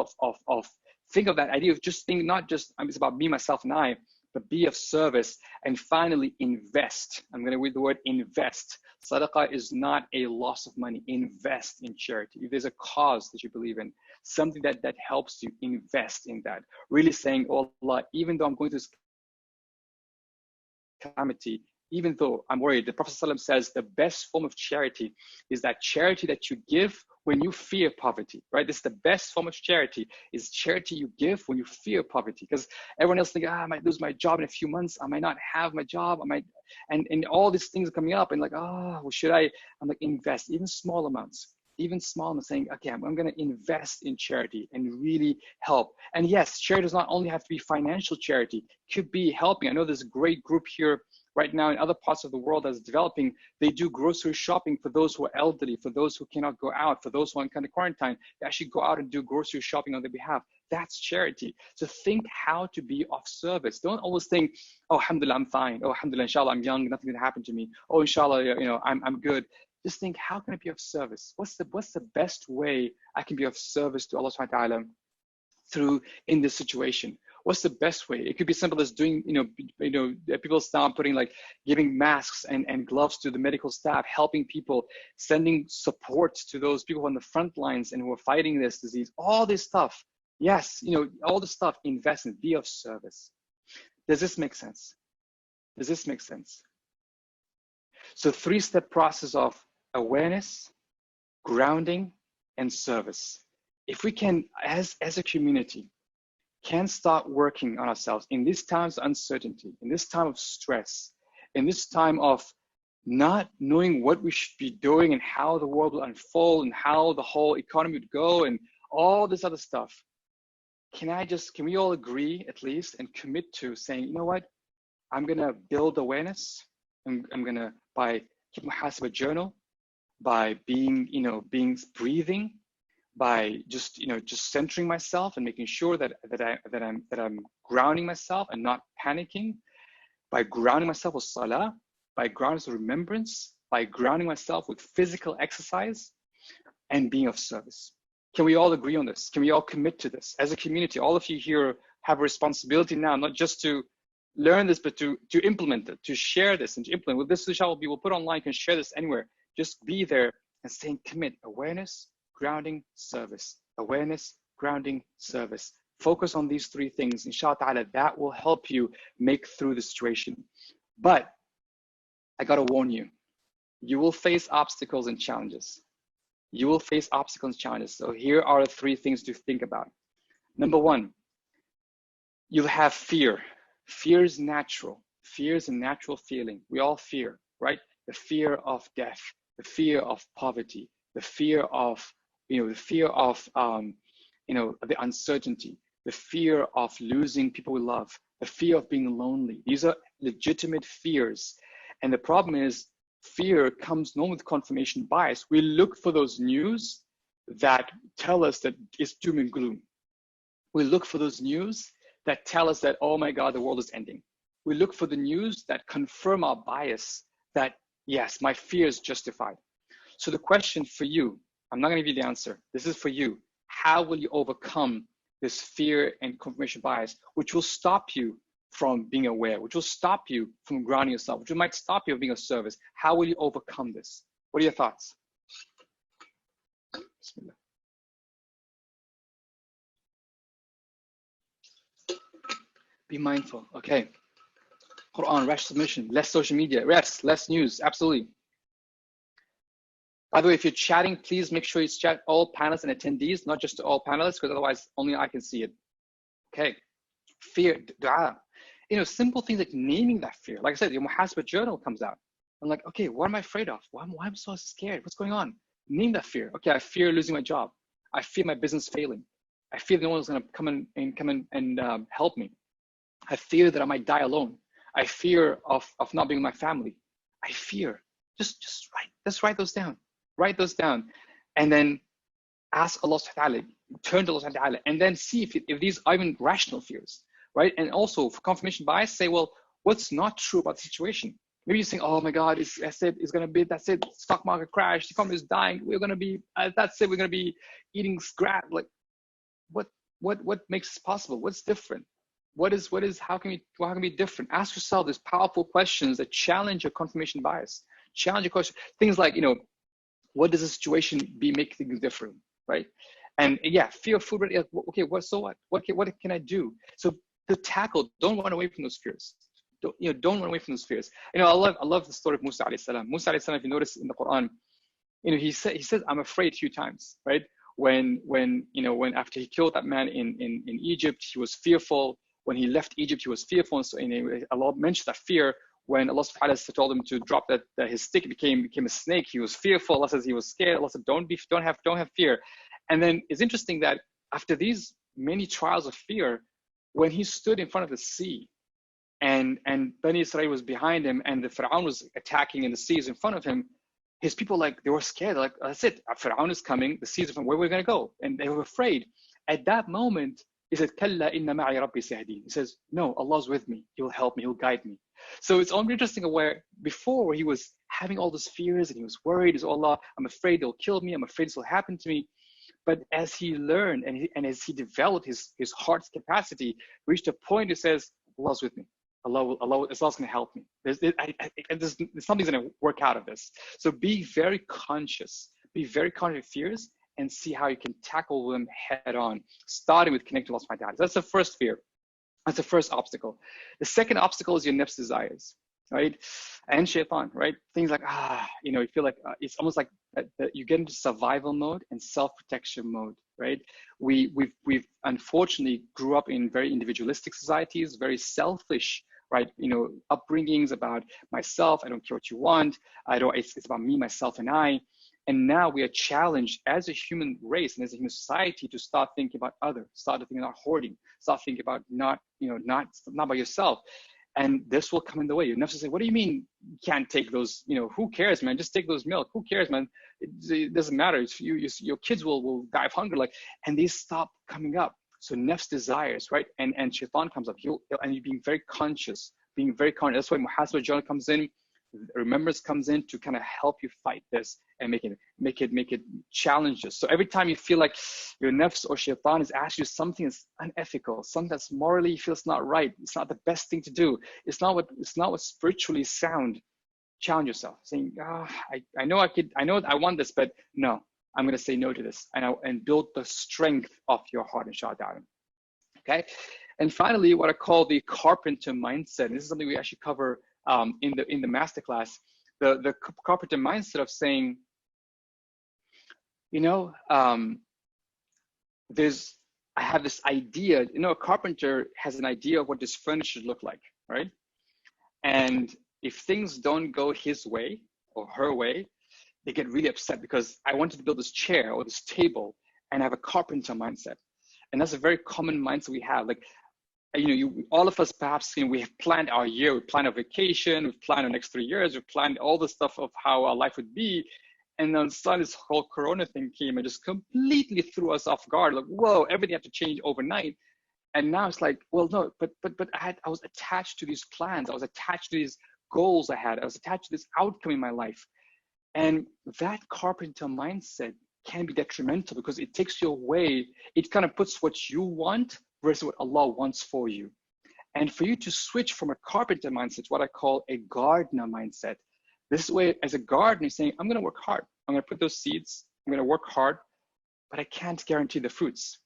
think of that idea of just think, not just, it's about me, myself, and I, but be of service. And finally, invest. I'm going to read the word invest. Sadaqah is not a loss of money. Invest in charity. If there's a cause that you believe in, something that helps you, invest in that. Really saying, oh Allah, even though I'm going through this calamity, even though I'm worried, the Prophet ﷺ says the best form of charity is that charity that you give when you fear poverty, right? This is the best form of charity, is charity you give when you fear poverty. Because everyone else thinks, I might lose my job in a few months, I might not have my job, and all these things are coming up, and like, should I? I'm like, invest, even small amounts, saying, okay, I'm going to invest in charity and really help. And yes, charity does not only have to be financial charity, it could be helping. I know there's a great group here right now in other parts of the world that's developing. They do grocery shopping for those who are elderly, for those who cannot go out, for those who are in kind of quarantine. They actually go out and do grocery shopping on their behalf. That's charity. So think how to be of service. Don't always think, oh, alhamdulillah, I'm fine. Oh, alhamdulillah, inshallah, I'm young, nothing can happen to me. Oh, inshallah, I'm good. Just think, how can I be of service? What's the best way I can be of service to Allah subhanahu wa ta'ala through in this situation? What's the best way? It could be simple as doing, people start giving masks and gloves to the medical staff, helping people, sending support to those people on the front lines and who are fighting this disease, all this stuff. Yes, all the stuff, invest in, be of service. Does this make sense? So 3-step process of awareness, grounding, and service. If we can, as a community, can start working on ourselves in these times of uncertainty, in this time of stress, in this time of not knowing what we should be doing and how the world will unfold and how the whole economy would go and all this other stuff, can we all agree at least and commit to saying, you know what, I'm going to build awareness. I'm going to, by keeping a journal, by breathing, by just centering myself and making sure that I'm grounding myself and not panicking, by grounding myself with salah, by grounding with remembrance, by grounding myself with physical exercise and being of service. Can we all agree on this? Can we all commit to this? As a community, all of you here have a responsibility now, not just to learn this, but to implement it, to share this and to implement. With this, inshallah, we'll put online, you can share this anywhere. Just be there and staying commit. Awareness, grounding, service. Awareness, grounding, service. Focus on these three things. Inshallah ta'ala, that will help you make through the situation. But I gotta warn you, you will face obstacles and challenges. You will face obstacles and challenges. So here are the three things to think about. Number one, you'll have fear. Fear is natural. Fear is a natural feeling. We all fear, right? The fear of death, the fear of poverty, the fear of, the fear of, the uncertainty, the fear of losing people we love, the fear of being lonely. These are legitimate fears. And the problem is, fear comes not with confirmation bias. We look for those news that tell us that it's doom and gloom. We look for those news that tell us that, oh my God, the world is ending. We look for the news that confirm our bias that, yes, my fear is justified. So the question for you, I'm not gonna give you the answer. This is for you. How will you overcome this fear and confirmation bias, which will stop you from being aware, which will stop you from grounding yourself, which might stop you from being of service? How will you overcome this? What are your thoughts? Bismillah. Be mindful. Okay. Quran, rash submission, less social media, less news. Absolutely. By the way, if you're chatting, please make sure you chat all panelists and attendees, not just to all panelists, because otherwise only I can see it. Okay. Fear, dua. Simple things like naming that fear. Like I said, your muhasabah journal comes out. I'm like, okay, what am I afraid of? Why am I so scared? What's going on? Name that fear. Okay, I fear losing my job. I fear my business failing. I fear no one's gonna come in and help me. I fear that I might die alone. I fear of not being with my family. I fear. Just write those down. Write those down. And then ask Allah subhanahu wa ta'ala, turn to Allah subhanahu wa ta'ala, and then see if these are even rational fears, right? And also for confirmation bias, say, well, what's not true about the situation? Maybe you're saying, oh my God, that's it, stock market crash, the economy is dying, we're gonna be, that's it, we're gonna be eating scrap. Like, what makes this possible? What's different? How can we be different? Ask yourself these powerful questions that challenge your confirmation bias. Challenge your question. Things like, what does the situation make things different, right? And yeah, fear of food. Okay, so what? What can I do? So to tackle, don't run away from those fears. Don't run away from those fears. I love the story of Musa alayhi salam. Musa alayhi salam, if you notice in the Quran, he says, I'm afraid a few times, right? When after he killed that man in Egypt, he was fearful. When he left Egypt, he was fearful. And so Allah mentions that fear. When Allah subhanahu wa ta'ala told him to drop that his stick became a snake, he was fearful. Allah says he was scared. Allah said, don't have fear. And then it's interesting that after these many trials of fear, when he stood in front of the sea, and Bani Israel was behind him, and the Pharaoh was attacking, and the sea is in front of him, his people, they were scared. They're like, that's it, Pharaoh is coming, the sea is in front, where are we going to go? And they were afraid. At that moment, he said, Kalla inna ma'i rabbi sahdin. He says, no, Allah's with me. He'll help me. He'll guide me. So it's only interesting where before he was having all those fears and he was worried. He's, oh Allah, I'm afraid they'll kill me. I'm afraid this will happen to me. But as he learned and as he developed his heart's capacity, reached a point that says, Allah's with me. Allah's going to help me. Something's going to work out of this. So be very conscious. Be very conscious of fears and see how you can tackle them head on, starting with connecting to Allah subhanahu wa ta'ala. That's the first fear. That's the first obstacle. The second obstacle is your nafs desires, right? And shaitan, right? Things like, you feel like it's almost like that you get into survival mode and self-protection mode, right? We've unfortunately grew up in very individualistic societies, very selfish, right? Upbringings about myself. I don't care what you want. It's about me, myself, and I. And now we are challenged as a human race and as a human society to start thinking about others, start thinking about hoarding, start thinking about not by yourself. And this will come in the way. Your nafs will say, what do you mean you can't take those, who cares, man? Just take those milk. Who cares, man? It doesn't matter. Your kids will die of hunger. And these stop coming up. So nafs desires, right? And shaitan comes up. And you're being very conscious. That's why muhasabah journal comes in. remembrance comes in to kind of help you fight this and make it challenges. So every time you feel like your nafs or shaitan is asking you something that's unethical, something that's morally feels not right, it's not the best thing to do, it's not what spiritually sound, challenge yourself, saying, I know I want this, but no, I'm going to say no to this, and build the strength of your heart, inshallah. Okay. And finally, what I call the carpenter mindset. And this is something we actually cover in the masterclass. The carpenter mindset of saying, I have this idea. A carpenter has an idea of what this furniture should look like, right? And if things don't go his way or her way, they get really upset because I wanted to build this chair or this table, and I have a carpenter mindset. And that's a very common mindset we have. Like, all of us perhaps, we have planned our year, we planned our vacation, we've planned our next 3 years, we've planned all the stuff of how our life would be. And then suddenly this whole Corona thing came and just completely threw us off guard. Like, whoa, everything had to change overnight. And now it's like, well, no, but I was attached to these plans. I was attached to these goals I had. I was attached to this outcome in my life. And that carpenter mindset can be detrimental because it takes you away. It kind of puts what you want versus what Allah wants for you. And for you to switch from a carpenter mindset to what I call a gardener mindset. This is where, as a gardener, you're saying, I'm going to work hard. I'm going to put those seeds. I'm going to work hard, but I can't guarantee the fruits.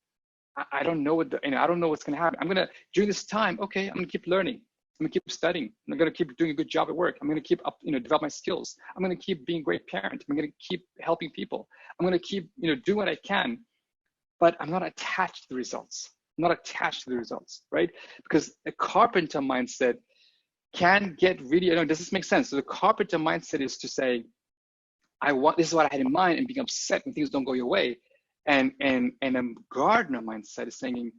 I don't know I don't know what's going to happen. I'm going to, during this time, okay, I'm going to keep learning. I'm going to keep studying. I'm going to keep doing a good job at work. I'm going to keep develop my skills. I'm going to keep being a great parent. I'm going to keep helping people. I'm going to keep, doing what I can, but I'm not attached to the results. I'm not attached to the results, right? Because a carpenter mindset can get really, does this make sense? So the carpenter mindset is to say, this is what I had in mind, and being upset when things don't go your way. And a gardener mindset is saying,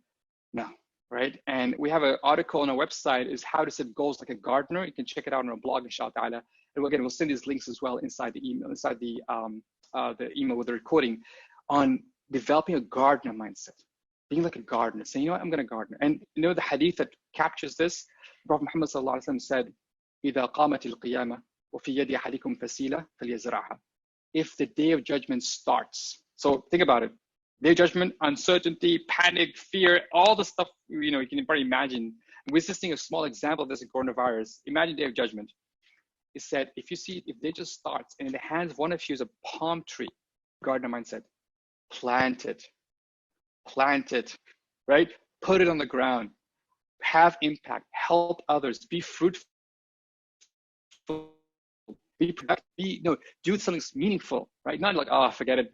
no, right? And we have an article on our website, is how to set goals like a gardener. You can check it out on our blog, inshallah. And again, we'll send these links as well inside the email, inside the email with the recording, on developing a gardener mindset, being like a gardener, saying, I'm going to garden. And the hadith that captures this, Prophet Muhammad sallallahu alaihi wasallam said, إِذَا قَامَتِ الْقِيَامَةِ وَفِي يَدِ أَحَدِكُمْ فَسِيلَةٌ فَلْيَزْرَعْهَا. If the day of judgment starts, so think about it, day of judgment, uncertainty, panic, fear, all the stuff, you can probably imagine. We're just seeing a small example of this in coronavirus. Imagine day of judgment. It said, if they just starts, and in the hands of one of you is a palm tree, gardener mindset, plant it, right? Put it on the ground, have impact, help others, be fruitful, be productive, do something meaningful, right? Not like, forget it,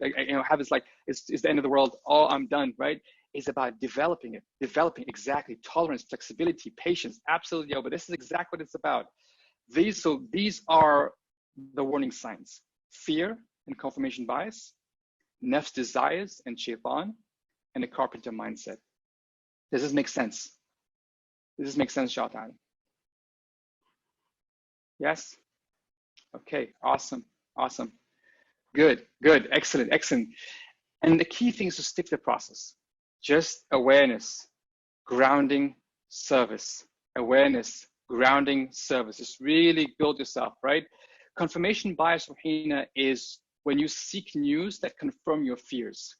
have this like, it's the end of the world, I'm done, right? It's about developing exactly, tolerance, flexibility, patience, absolutely, but this is exactly what it's about. These are the warning signs: fear and confirmation bias, nafs desires and shaitan, and the carpenter mindset. Does this make sense? Shaitan? Yes? Okay, awesome. Good, excellent. And the key thing is to stick to the process. Just awareness, grounding, service. Awareness, grounding, service. Just really build yourself, right? Confirmation bias, Rahina, is when you seek news that confirm your fears,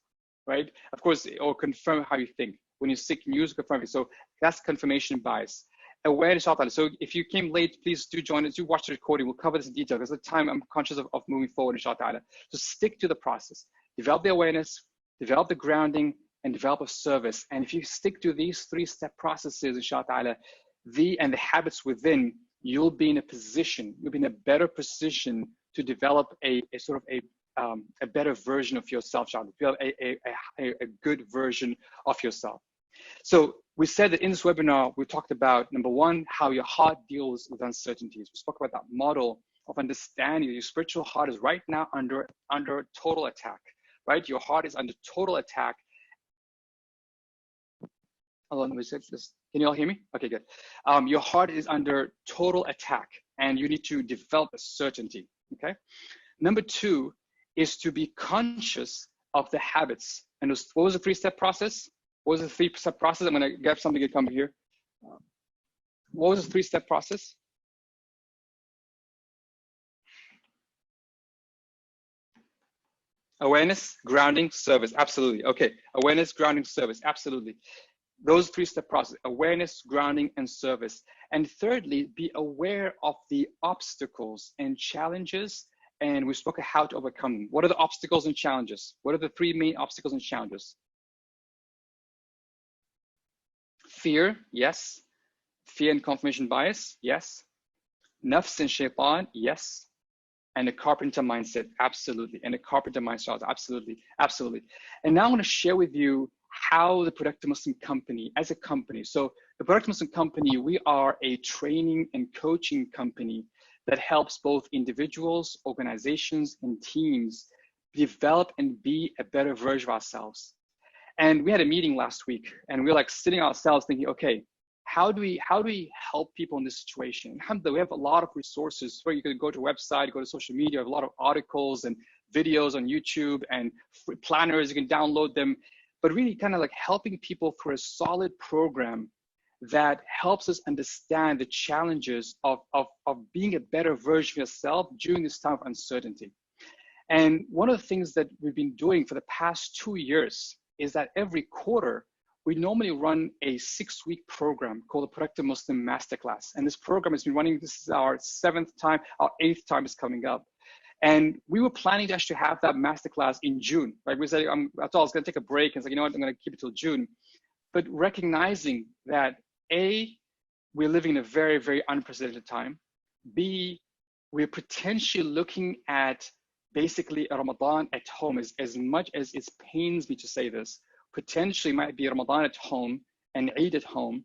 right? Of course, or confirm how you think. When you seek news, confirm it. So that's confirmation bias. Awareness, so if you came late, please do join us, do watch the recording. We'll cover this in detail because at the time I'm conscious of moving forward, inshallah. So stick to the process. Develop the awareness, develop the grounding, and develop a service. And if you stick to these 3-step processes, inshallah, and the habits within, you'll be in a better position to develop a better version of yourself, inshallah. Develop a good version of yourself. So we said that in this webinar, we talked about, number one, how your heart deals with uncertainties. We spoke about that model of understanding that your spiritual heart is right now under total attack, right? Your heart is under total attack. Hold on, can you all hear me? Okay, good. Your heart is under total attack, and you need to develop a certainty, okay? Number two is to be conscious of the habits. And what was the 3-step process? What was the 3-step process? I'm going to get something to come here. What was the 3-step process? Awareness, grounding, service. Absolutely. Okay. Awareness, grounding, service. Absolutely. Those three-step process: awareness, grounding, and service. And thirdly, be aware of the obstacles and challenges. And we spoke of how to overcome them. What are the obstacles and challenges? What are the three main obstacles and challenges? Fear, yes. Fear and confirmation bias, yes. Nafs and shaitan, yes. And the carpenter mindset, absolutely. And the carpenter mindset, absolutely, absolutely. And now I'm going to share with you how the Productive Muslim Company, as a company, so the Productive Muslim Company, we are a training and coaching company that helps both individuals, organizations, and teams develop and be a better version of ourselves. And we had a meeting last week, and we were like sitting ourselves thinking, okay, how do we help people in this situation? Alhamdulillah, we have a lot of resources where you can go to a website, go to social media, have a lot of articles and videos on YouTube and free planners, you can download them, but really kind of like helping people through a solid program that helps us understand the challenges of being a better version of yourself during this time of uncertainty. And one of the things that we've been doing for the past 2 years is that every quarter, we normally run a 6-week program called the Productive Muslim Masterclass. And this program has been running, this is our 7th time, our 8th time is coming up. And we were planning to actually have that masterclass in June, right? We said, I thought I was gonna take a break, and it's like, you know what, I'm gonna keep it till June. But recognizing that A, we're living in a very, very unprecedented time. B, we're potentially looking at basically a Ramadan at home. As much as it pains me to say this, potentially might be Ramadan at home and Eid at home.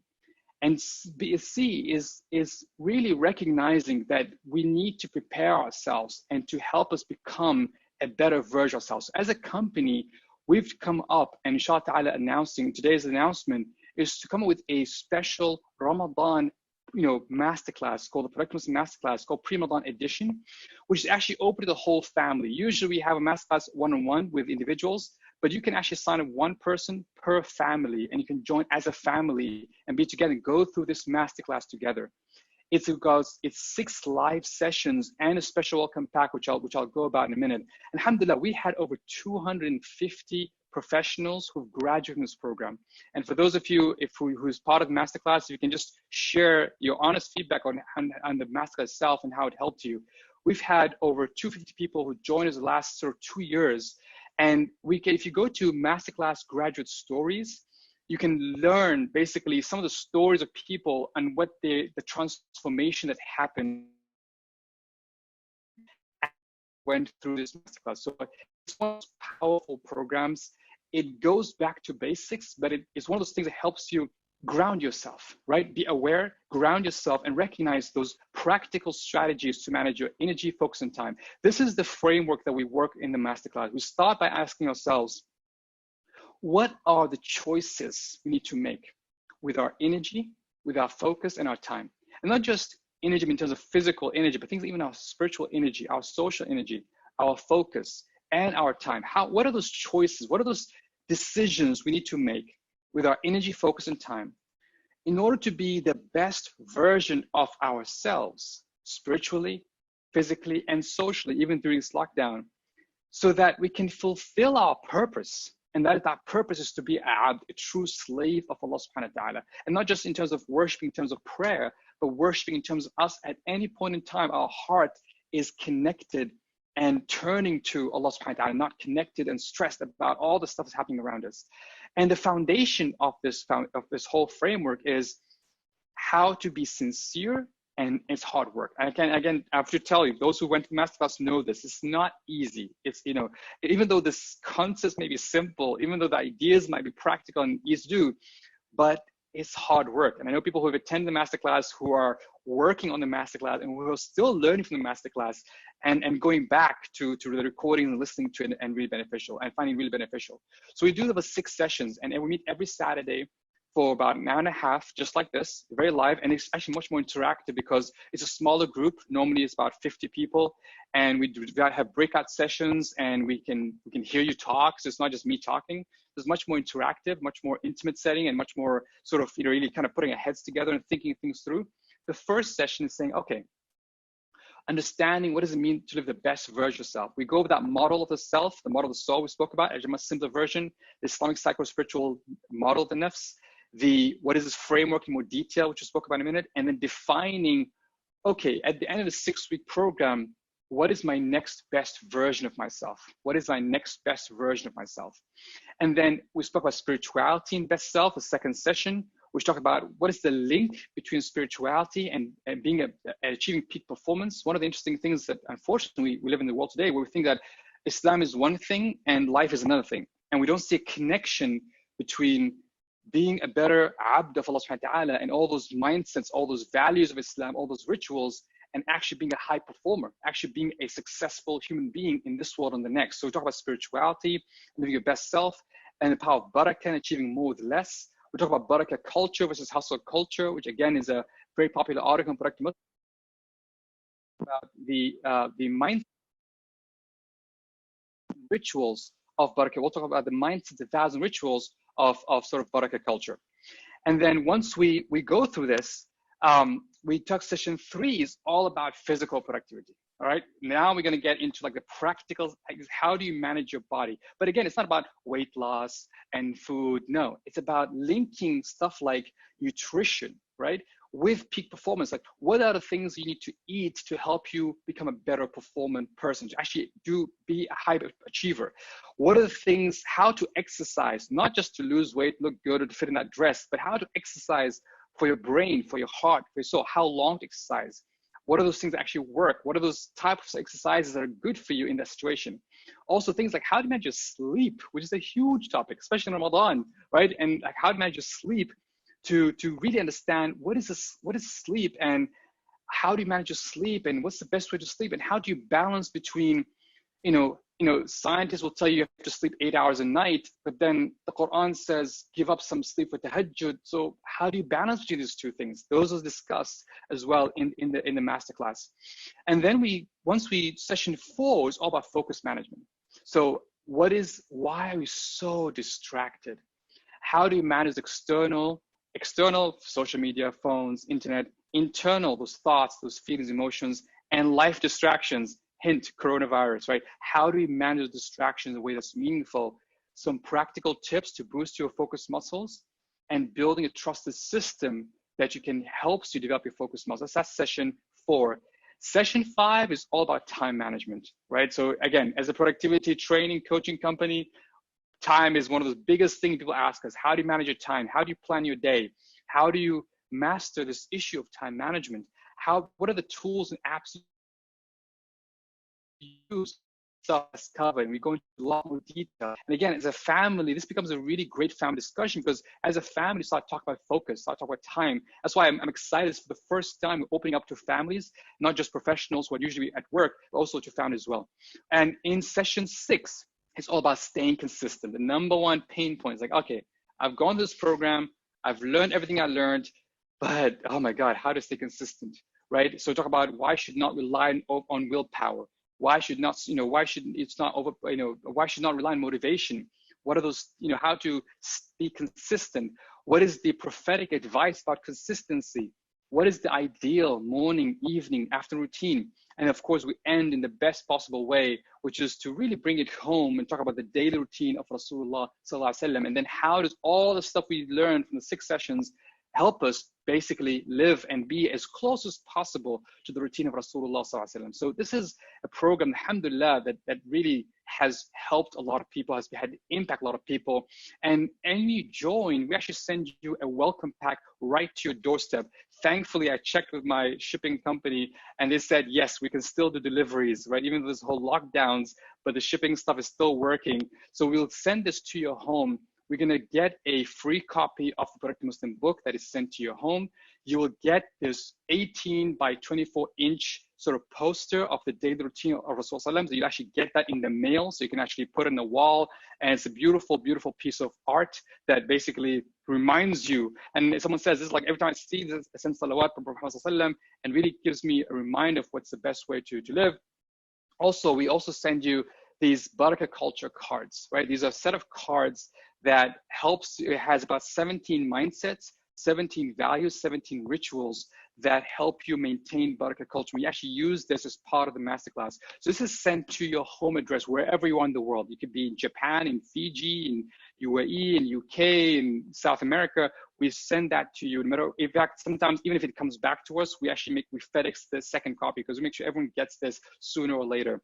And C is really recognizing that we need to prepare ourselves and to help us become a better version of ourselves. As a company, we've come up, and inshallah ta'ala announcing today's announcement is to come up with a special Ramadan masterclass called the Productive Muslim Masterclass called Pre-Ramadan Edition, which is actually open to the whole family. Usually we have a masterclass one-on-one with individuals, but you can actually sign up one person per family, and you can join as a family and be together and go through this masterclass together. It's 6 live sessions and a special welcome pack, which I'll go about in a minute. And alhamdulillah, we had over 250 professionals who've graduated from this program. And for those of you who's part of the masterclass, you can just share your honest feedback on the masterclass itself and how it helped you. We've had over 250 people who joined us the last sort of 2 years. And if you go to Masterclass Graduate Stories, you can learn basically some of the stories of people and what the transformation that happened went through this masterclass. So it's one of those powerful programs. It goes back to basics, but it's one of those things that helps you ground yourself, right? Be aware, ground yourself, and recognize those practical strategies to manage your energy, focus, and time. This is the framework that we work in the masterclass. We start by asking ourselves, what are the choices we need to make with our energy, with our focus, and our time? And not just energy in terms of physical energy, but things even our spiritual energy, our social energy, our focus, and our time. What are those choices? What are those decisions we need to make with our energy, focus, and time in order to be the best version of ourselves, spiritually, physically, and socially, even during this lockdown, so that we can fulfill our purpose. And that purpose is to be a true slave of Allah subhanahu wa ta'ala. And not just in terms of worshiping, in terms of prayer, but worshiping in terms of us at any point in time, our heart is connected and turning to Allah subhanahu wa ta'ala, not connected and stressed about all the stuff that's happening around us. And the foundation of this whole framework is how to be sincere, and it's hard work. And again, I have to tell you, those who went to masterclass know this. It's not easy. It's, even though this concept may be simple, even though the ideas might be practical and easy to do, but it's hard work. And I know people who have attended the masterclass who are working on the masterclass and who are still learning from the masterclass and going back to the recording and listening to it and really beneficial and finding really beneficial. So we do about 6 sessions, and we meet every Saturday for about an hour and a half, just like this, very live. And it's actually much more interactive because it's a smaller group. Normally it's about 50 people, and we have breakout sessions, and we can hear you talk. So it's not just me talking. It's much more interactive, much more intimate setting, and much more sort of, really kind of putting our heads together and thinking things through. The first session is saying, okay, understanding what does it mean to live the best version of yourself. We go over that model of the self, the model of the soul we spoke about, as a much simpler version, the Islamic psycho-spiritual model of the nafs, what is this framework in more detail, which we spoke about in a minute, and then defining, okay, at the end of the 6-week program, what is my next best version of myself? What is my next best version of myself? And then we spoke about spirituality and best self, the second session, which talked about what is the link between spirituality and achieving peak performance. One of the interesting things that unfortunately we live in the world today where we think that Islam is one thing and life is another thing. And we don't see a connection between being a better abd of Allah subhanahu wa ta'ala and all those mindsets, all those values of Islam, all those rituals, and actually being a high performer, actually being a successful human being in this world and the next. So we talk about spirituality, living your best self, and the power of barakah and achieving more with less. We talk about barakah culture versus hustle culture, which again is a very popular article on Barakah about the mindset rituals of barakah. We'll talk about the mindset, the 1,000 rituals of sort of barakah culture. And then once we go through this, we took session 3 is all about physical productivity. All right, now we're going to get into like the practical, how do you manage your body? But again, it's not about weight loss and food. No, it's about linking stuff like nutrition, right, with peak performance. Like, what are the things you need to eat to help you become a better performing person, to actually be a high achiever? What are the things, how to exercise, not just to lose weight, look good, or to fit in that dress, but how to exercise for your brain, for your heart, for your soul, how long to exercise. What are those things that actually work? What are those types of exercises that are good for you in that situation? Also things like how to manage your sleep, which is a huge topic, especially in Ramadan, right? And like how to manage your sleep to really understand what is sleep and how do you manage your sleep and what's the best way to sleep and how do you balance between, scientists will tell you have to sleep 8 hours a night, but then the Quran says give up some sleep for tahajjud. So how do you balance between these two things? Those are discussed as well in the masterclass. And then session 4 is all about focus management. So why are we so distracted? How do you manage external social media, phones, internet, internal, those thoughts, those feelings, emotions, and life distractions? Hint, coronavirus, right? How do we manage distractions in a way that's meaningful? Some practical tips to boost your focus muscles and building a trusted system that you can help you develop your focus muscles. That's session 4. Session 5 is all about time management, right? So again, as a productivity training coaching company, time is one of the biggest things people ask us. How do you manage your time? How do you plan your day? How do you master this issue of time management? What are the tools and apps use stuff that's covered, and we go into a lot more detail. And again, as a family, this becomes a really great family discussion because as a family, start talking about focus, start talking about time. That's why I'm excited. For the first time, we're opening up to families, not just professionals who are usually at work, but also to families as well. And in session 6, it's all about staying consistent. The number one pain point is like, okay, I've gone to this program, I've learned everything I learned, but oh my God, how to stay consistent, right? So talk about why should not rely on willpower. Why should not rely on motivation? What are those, how to be consistent? What is the prophetic advice about consistency? What is the ideal morning, evening, afternoon routine? And of course, we end in the best possible way, which is to really bring it home and talk about the daily routine of Rasulullah Sallallahu Alaihi Wasallam. And then how does all the stuff we learned from the 6 sessions help us basically live and be as close as possible to the routine of Rasulullah Sallallahu Alaihi Wasallam. So this is a program, alhamdulillah, that really has helped a lot of people, has had impact a lot of people. And you join, we actually send you a welcome pack right to your doorstep. Thankfully, I checked with my shipping company and they said, yes, we can still do deliveries, right? Even though there's whole lockdowns, but the shipping stuff is still working. So we'll send this to your home. We're going to get a free copy of the Barakah Muslim book that is sent to your home. You will get this 18 by 24 inch sort of poster of the daily routine of Rasulullah. So you actually get that in the mail. So you can actually put it on the wall. And it's a beautiful, beautiful piece of art that basically reminds you. And someone says, this is like every time I see this, I send salawat from Prophet and really gives me a reminder of what's the best way to live. Also, we also send you these Barakah culture cards, right? These are a set of cards that it has about 17 mindsets 17 values, 17 rituals that help you maintain barakah culture. We actually use this as part of the masterclass. So this is sent to your home address wherever you are in the world. You could be in Japan, in Fiji, in UAE, in UK, in South America. We send that to you. No matter, in fact, sometimes even if it comes back to us, we FedEx the second copy because we make sure everyone gets this sooner or later.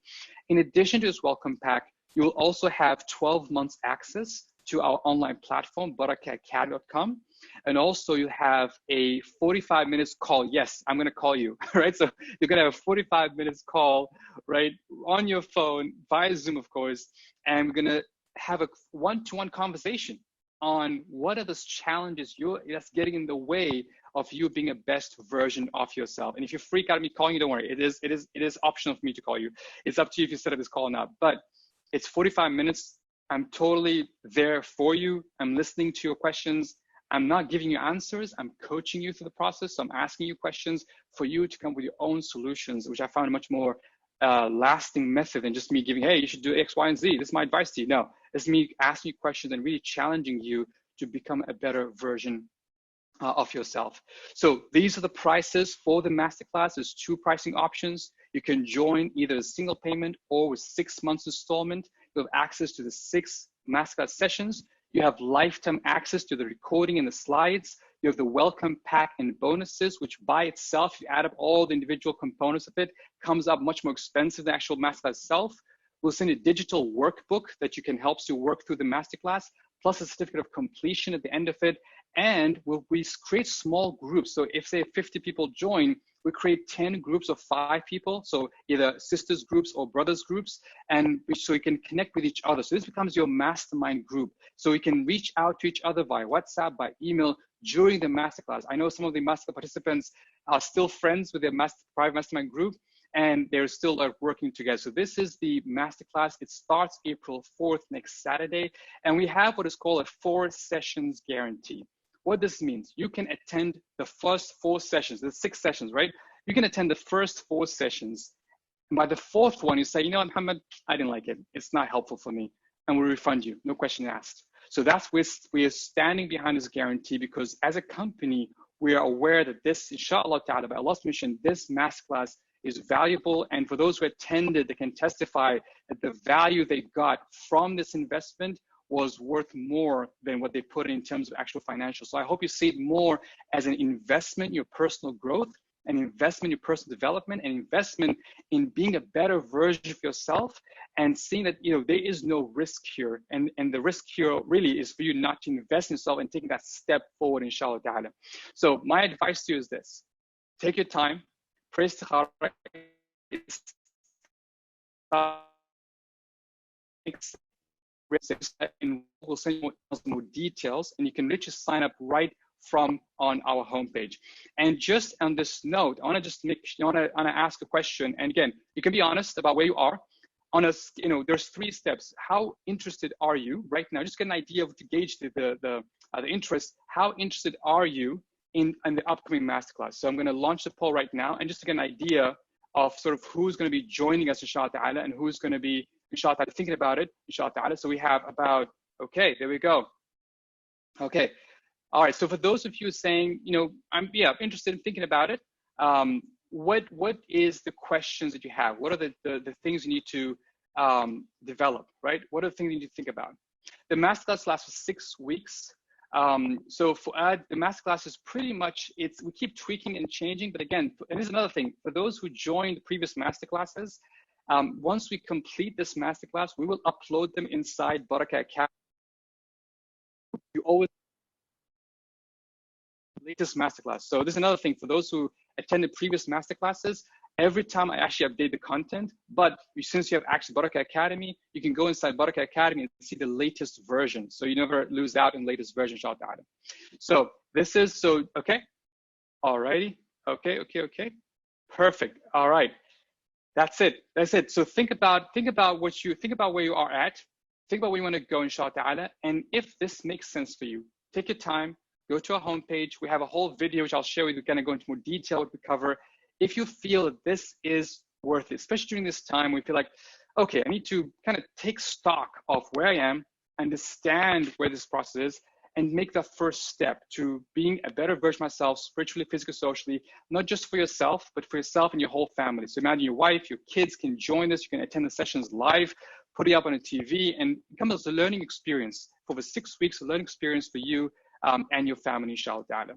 In addition to this welcome pack, you will also have 12 months access to our online platform, barakahacademy.com. And also you have a 45 minutes call. Yes, I'm gonna call you, right? So you're gonna have a 45 minutes call, right? On your phone, via Zoom, of course. And we're gonna have a one-to-one conversation on what are those challenges that's getting in the way of you being a best version of yourself. And if you freak out at me calling you, don't worry. It is optional for me to call you. It's up to you if you set up this call or not. But it's 45 minutes. I'm totally there for you. I'm listening to your questions. I'm not giving you answers. I'm coaching you through the process. So I'm asking you questions for you to come with your own solutions, which I found a much more lasting method than just me giving, hey, you should do X, Y, and Z. This is my advice to you. No, it's me asking you questions and really challenging you to become a better version of yourself. So these are the prices for the masterclass. There's 2 pricing options. You can join either a single payment or with 6 months installment. You have access to the 6 masterclass sessions. You have lifetime access to the recording and the slides. You have the welcome pack and bonuses, which by itself, if you add up all the individual components of it, comes up much more expensive than the actual masterclass itself. We'll send a digital workbook that you can help you work through the masterclass, plus a certificate of completion at the end of it. And we create small groups. So if say 50 people join, we create 10 groups of 5 people. So either sisters groups or brothers groups, and so you can connect with each other. So this becomes your mastermind group. So you can reach out to each other via WhatsApp, by email during the masterclass. I know some of the master participants are still friends with their private mastermind group, and they're still working together. So this is the masterclass. It starts April 4th, next Saturday. And we have what is called a 4 sessions guarantee. What this means, you can attend the first 4 sessions, the 6 sessions, right? You can attend the first 4 sessions. And by the 4th one, you say, you know what, Muhammad, I didn't like it. It's not helpful for me. And we'll refund you, no question asked. So that's where we are standing behind this guarantee, because as a company, we are aware that this, inshallah ta'ala, by Allah's permission, this masterclass is valuable. And for those who attended, they can testify that the value they got from this investment was worth more than what they put in terms of actual financial. So I hope you see it more as an investment in your personal growth, an investment in your personal development, an investment in being a better version of yourself, and seeing that, you know, there is no risk here. And the risk here really is for you not to invest in yourself and taking that step forward, inshallah ta'ala. So my advice to you is this: take your time, pray istikhara, and we'll send you more details, and you can literally sign up right from on our homepage. And just on this note, I want to ask a question. And again, you can be honest about where you are. There's 3 steps. How interested are you right now? Just get an idea of to gauge the interest. How interested are you in the upcoming masterclass? So I'm going to launch the poll right now, and just to get an idea of sort of who's going to be joining us, inshallah ta'ala, and who's going to be, inshallah ta'ala, thinking about it, inshallah ta'ala. So we have about, okay, there we go. Okay. All right. So for those of you saying, you know, I'm interested in thinking about it, what is the questions that you have? What are the things you need to develop, right? What are the things you need to think about? The masterclass lasts for 6 weeks. So for the masterclass is pretty much, we keep tweaking and changing, but again, and here's another thing, for those who joined the previous masterclasses, once we complete this masterclass, we will upload them inside Barakah Academy. You always latest masterclass. So this is another thing for those who attended previous masterclasses. Every time I actually update the content, but since you have access to Barakah Academy, you can go inside Barakah Academy and see the latest version. So you never lose out in latest version, inshallah. So this is, okay. Alrighty. Okay. Perfect. All right. That's it. So think about where you are at. Think about where you want to go, inshallah. And if this makes sense for you, take your time, go to our homepage. We have a whole video, which I'll share with you. We're going to go into more detail what we cover. If you feel that this is worth it, especially during this time, we feel like, okay, I need to kind of take stock of where I am, understand where this process is, and make that first step to being a better version of myself, spiritually, physically, socially, not just for yourself, but for yourself and your whole family. So imagine your wife, your kids can join this. You can attend the sessions live, put it up on a TV, and become as a learning experience for the 6 weeks, a learning experience for you and your family, inshallah ta'ala.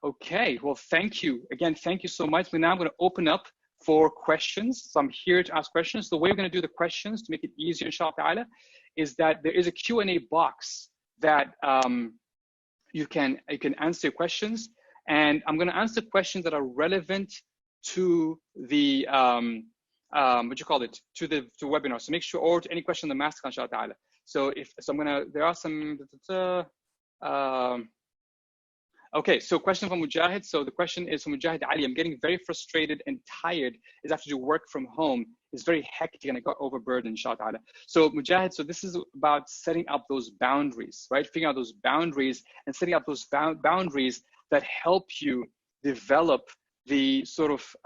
Okay, well, thank you. Again, thank you so much. Now I'm going to open up for questions. So I'm here to ask questions. The way we're going to do the questions to make it easier, inshallah ta'ala, is that there is a Q&A box that you can answer your questions. And I'm going to answer questions that are relevant to the, to the webinar. So make sure, or to any question in the master, inshallah ta'ala. So there are some, okay, so question from Mujahid. So the question is from Mujahid Ali. I'm getting very frustrated and tired as I have to do work from home. It's very hectic and I got overburdened, inshallah ta'ala. So Mujahid, so this is about setting up those boundaries, right? Figuring out those boundaries and setting up those boundaries that help you develop the sort of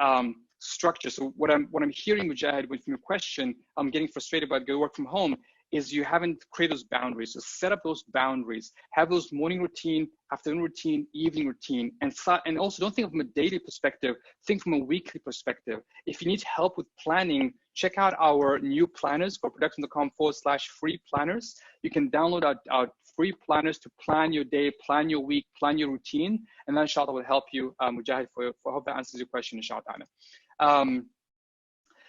structure. So what I'm hearing, Mujahid, with your question, I'm getting frustrated about going work from home, is you haven't created those boundaries. So set up those boundaries, have those morning routine, afternoon routine, evening routine, and also don't think from a daily perspective, think from a weekly perspective. If you need help with planning, check out our new planners, corporateproduction.com/free planners. You can download our free planners to plan your day, plan your week, plan your routine, and that inshallah will help you, Mujahid, I hope that answers your question, inshallah.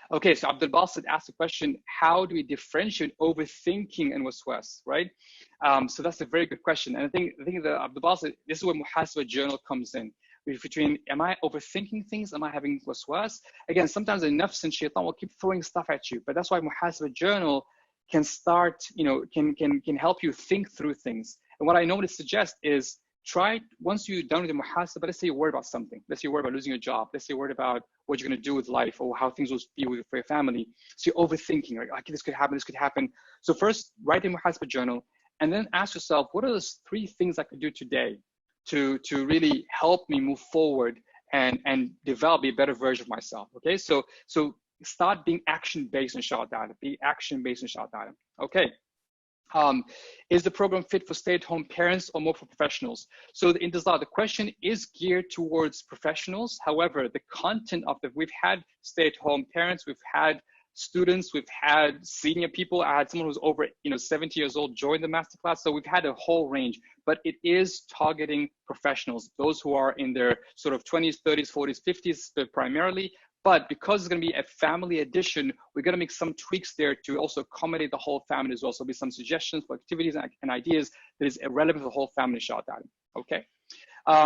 Okay, so Abdul Basit asked the question, how do we differentiate overthinking and waswas, right? So that's a very good question. And I think that Abdul Basit, this is where muhasabah journal comes in. Between, am I overthinking things? Am I having waswas? Again, sometimes the nafs and shaitan will keep throwing stuff at you, but that's why muhasabah journal can start, can help you think through things. And what I normally suggest is, try, once you're done with the muhasabah, let's say you're worried about something. Let's say you're worried about losing your job. Let's say you're worried about what you're going to do with life or how things will be for your family. So you're overthinking, right? Like, this could happen, this could happen. So first, write in muhasabah journal and then ask yourself, what are those 3 things I could do today to really help me move forward and develop a better version of myself, okay? So start being action-based, inshallah ta'ala. Be action-based, inshallah ta'ala. Okay. Is the program fit for stay-at-home parents or more for professionals? So in the question is geared towards professionals. However, the content of we've had stay-at-home parents, we've had students, we've had senior people. I had someone who's over 70 years old join the masterclass. So we've had a whole range, but it is targeting professionals, those who are in their sort of 20s, 30s, 40s, 50s primarily. But because it's going to be a family edition, we're going to make some tweaks there to also accommodate the whole family as well. So there'll be some suggestions for activities and ideas that is relevant to the whole family, inshallah. Okay.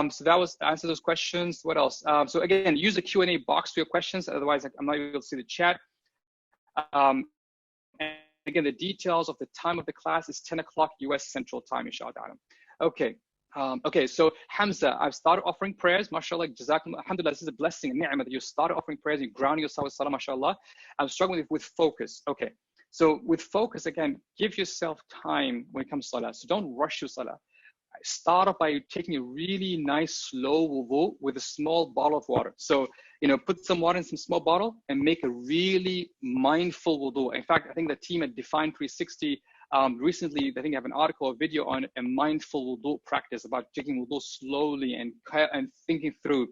So that was to answer those questions. What else? So again, use the Q&A box for your questions. Otherwise, I'm not able to see the chat. And again, the details of the time of the class is 10 o'clock US Central Time, inshallah. Okay. Okay, so Hamza, I've started offering prayers, mashallah, jazakum, alhamdulillah, this is a blessing, a ni'mah that you started offering prayers and grounding yourself with salah, mashallah. I'm struggling with focus. Okay, so with focus, again, give yourself time when it comes to salah. So don't rush your salah. Start off by taking a really nice slow wudu with a small bottle of water. So, put some water in some small bottle and make a really mindful wudu. In fact, I think the team at Define 360 recently, I think I have an article or video on a mindful wudu practice about taking wudu slowly and thinking through.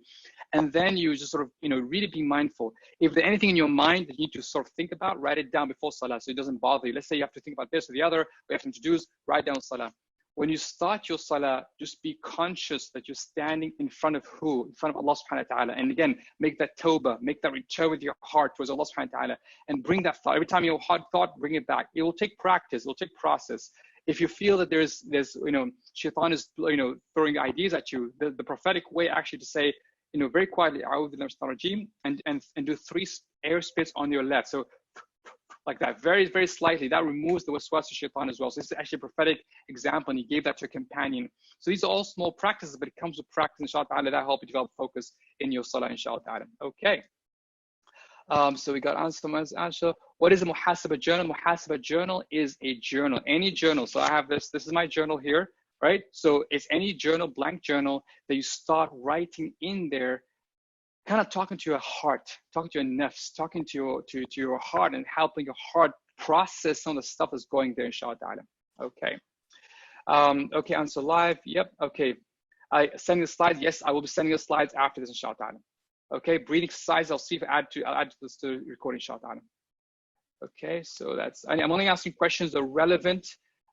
And then you just sort of, really be mindful. If there's anything in your mind that you need to sort of think about, write it down before salah so it doesn't bother you. Let's say you have to think about this or the other, or you have to introduce, write down salah. When you start your salah, just be conscious that you're standing in front of who? In front of Allah subhanahu wa ta'ala. And again, make that tawbah, make that return with your heart towards Allah subhanahu wa ta'ala, and bring that thought. Every time you have a hard thought, bring it back. It will take practice, it will take process. If you feel that there's shaitan is, throwing ideas at you, the prophetic way actually to say, very quietly, a'udhu billahi minash shaitanir rajeem, and do 3 air spits on your left. So like that, very, very slightly. That removes the waswas of shaitan as well. So this is actually a prophetic example, and he gave that to a companion. So these are all small practices, but it comes with practice, inshallah ta'ala, that help you develop focus in your salah, inshallah ta'ala. Okay. So we got answer from Ansha. What is a muhasabah journal? Muhasabah journal is a journal, any journal. So I have this is my journal here, right? So it's any journal, blank journal, that you start writing in there, kind of talking to your heart, talking to your nafs, talking to your heart, and helping your heart process some of the stuff that's going there, inshallah ta'ala. Okay. Okay, answer live. Yep. Okay. I sending the slides. Yes, I will be sending the slides after this, inshallah. Okay. Breathing exercise. I'll see if I'll add to this to recording, inshallah. Okay. So that's. I'm only asking questions that are relevant,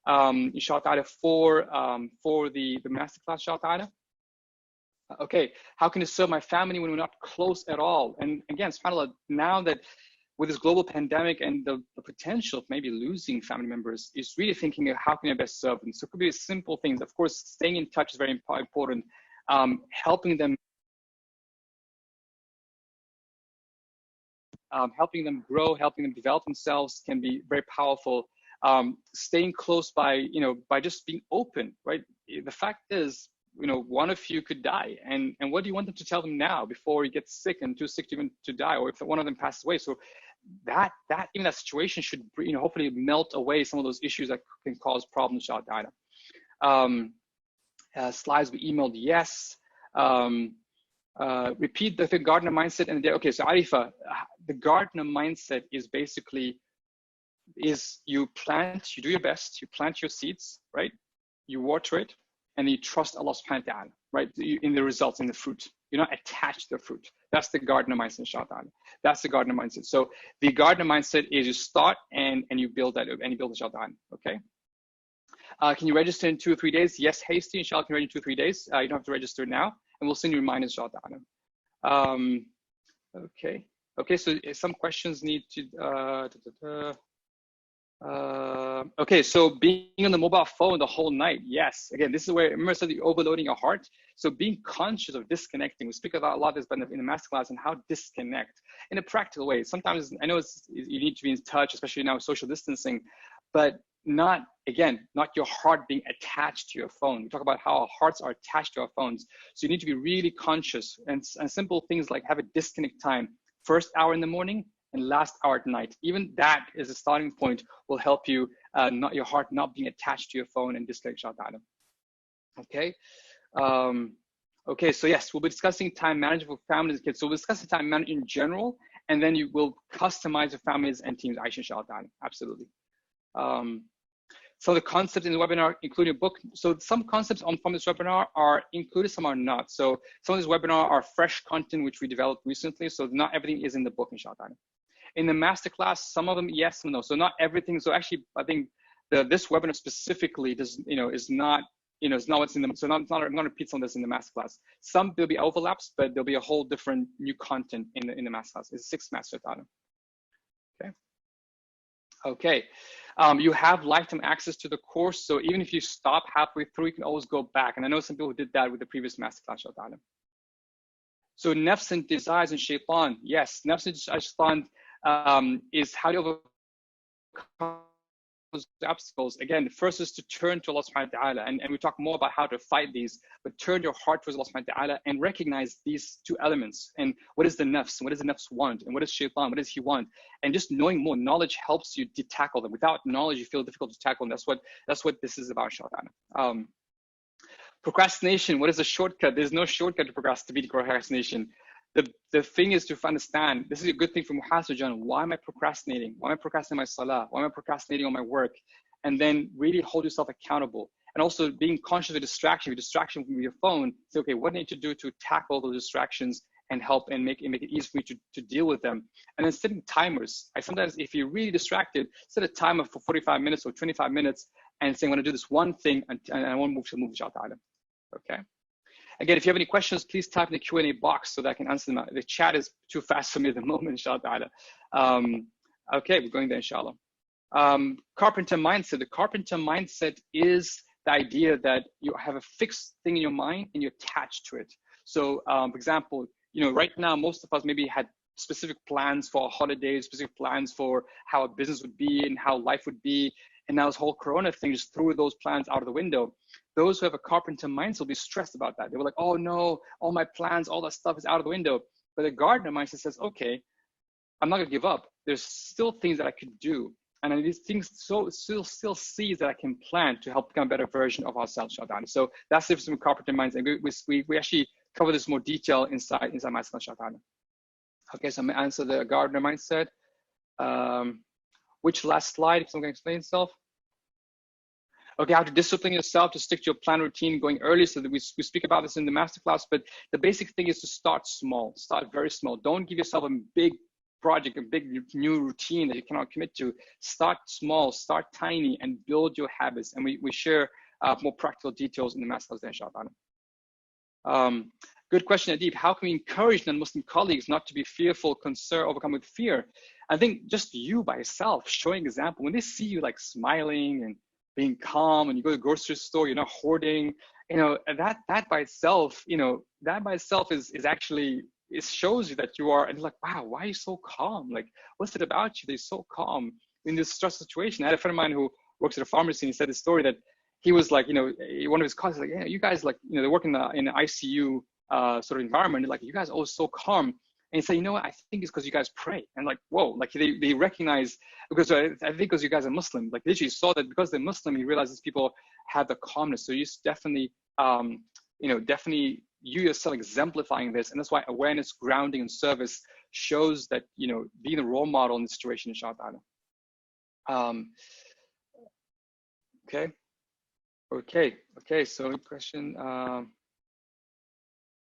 inshallah, for the masterclass, inshallah. Okay. How can I serve my family when we're not close at all? And again, subhanAllah, now that with this global pandemic and the potential of maybe losing family members, is really thinking of how can I best serve them. So it could be simple things. Of course, staying in touch is very important. Helping them grow, helping them develop themselves can be very powerful. Staying close by just being open, right? The fact is, one of you could die, and what do you want them to tell them now before he gets sick and too sick even to die, or if one of them passes away? So that situation should hopefully melt away some of those issues that can cause problems, inshallah. Slides we emailed, yes. Repeat the gardener mindset and okay. So Arifa, the gardener mindset is basically you do your best, you plant your seeds, right? You water it, and you trust Allah subhanahu wa ta'ala, right? In the results, in the fruit. You're not attached to the fruit. That's the gardener mindset, inshallah. That's the gardener mindset. So the gardener mindset is you start and you build that, and you build inshallah. Okay. Can you register in 2 or 3 days? Yes, Hasty, inshallah, can you register in 2 or 3 days. You don't have to register now, and we'll send you reminders, inshallah. Okay. Okay, so some questions need to, okay, so being on the mobile phone the whole night, yes. Again, this is where, remember I said you're overloading your heart. So being conscious of disconnecting. We speak about a lot of this in the masterclass and how disconnect in a practical way. Sometimes I know you need to be in touch, especially now with social distancing, but not your heart being attached to your phone. We talk about how our hearts are attached to our phones. So you need to be really conscious, and simple things like have a disconnect time, first hour in the morning and last hour at night. Even that is a starting point, will help you, not your heart not being attached to your phone and disconnect, inshallah. Okay. Okay, so yes, we'll be discussing time management for families and kids. So we'll discuss the time management in general, and then you will customize your families and teams, Aisha, inshallah. Absolutely. So the concepts in the webinar, including a book. So some concepts from this webinar are included, some are not. So some of this webinar are fresh content which we developed recently. So not everything is in the book, inshallah. In the masterclass, some of them yes and no. So not everything. So actually, I think this webinar specifically is not what's in the. So I'm going to repeat some of this in the masterclass. Some there'll be overlaps, but there'll be a whole different new content in the masterclass. It's 6 master data. Okay. Okay. You have lifetime access to the course. So even if you stop halfway through, you can always go back. And I know some people did that with the previous masterclass. So nafs and desires and shaitan. Yes, nafs and shaitan is how to overcome those obstacles. Again, the first is to turn to Allah subhanahu wa ta'ala. And we talk more about how to fight these, but turn your heart towards Allah subhanahu wa ta'ala and recognize these 2 elements. And what is the nafs? What does the nafs want? And what is shaitan? What does he want? And just knowing more knowledge helps you to tackle them. Without knowledge, you feel difficult to tackle them. That's what this is about, inshallah. Procrastination, what is a shortcut? There's no shortcut to procrastination. The thing is to understand, this is a good thing for Muhassajan. Why am I procrastinating? Why am I procrastinating my salah? Why am I procrastinating on my work? And then really hold yourself accountable. And also being conscious of distraction from your phone. Say, okay, what do I need to do to tackle those distractions and help and make it easy for you to deal with them? And then setting timers. Sometimes if you're really distracted, set a timer for 45 minutes or 25 minutes and saying, I'm going to do this one thing and I won't move, inshallah. Okay. Again, if you have any questions, please type in the Q&A box so that I can answer them. The chat is too fast for me at the moment, inshallah. Okay, we're going there, inshallah. Carpenter mindset. The carpenter mindset is the idea that you have a fixed thing in your mind and you're attached to it. So, for example, right now, most of us maybe had specific plans for holidays, specific plans for how a business would be and how life would be. And now this whole Corona thing just threw those plans out of the window. Those who have a carpenter mindset will be stressed about that. They were like, oh no, all my plans, all that stuff is out of the window. But the gardener mindset says, okay, I'm not gonna give up. There's still things that I could do. And these things still seeds that I can plant to help become a better version of ourselves, inshallah. So that's the difference between carpenter mindset. We actually cover this more detail inside my inshallah. Okay, so I'm gonna answer the gardener mindset. Which last slide, if someone can explain itself? Okay, how to discipline yourself to stick to your plan routine going early. So that we speak about this in the masterclass, but the basic thing is to start small, start very small. Don't give yourself a big project, a big new routine that you cannot commit to. Start small, start tiny, and build your habits. And we share more practical details in the masterclass, inshallah. Good question, Adib. How can we encourage non-Muslim colleagues not to be fearful, concerned, overcome with fear? I think just you by yourself, showing example. When they see you like smiling and being calm, and you go to the grocery store, you're not hoarding, that by itself, is actually, it shows you that you are, and like, wow, why are you so calm? Like, what's it about you that you're so calm in this stress situation? I had a friend of mine who works at a pharmacy, and he said this story that he was like, one of his colleagues like, yeah, you guys like, they work in the ICU sort of environment. Like, you guys are always so calm. And he said, you know what? I think it's because you guys pray. And like, whoa, like they recognize, because I think because you guys are Muslim, like literally saw that because they're Muslim, he realizes people have the calmness. So you definitely, definitely you yourself exemplifying this. And that's why awareness, grounding, and service shows that, being a role model in this situation, inshallah. Okay. So question,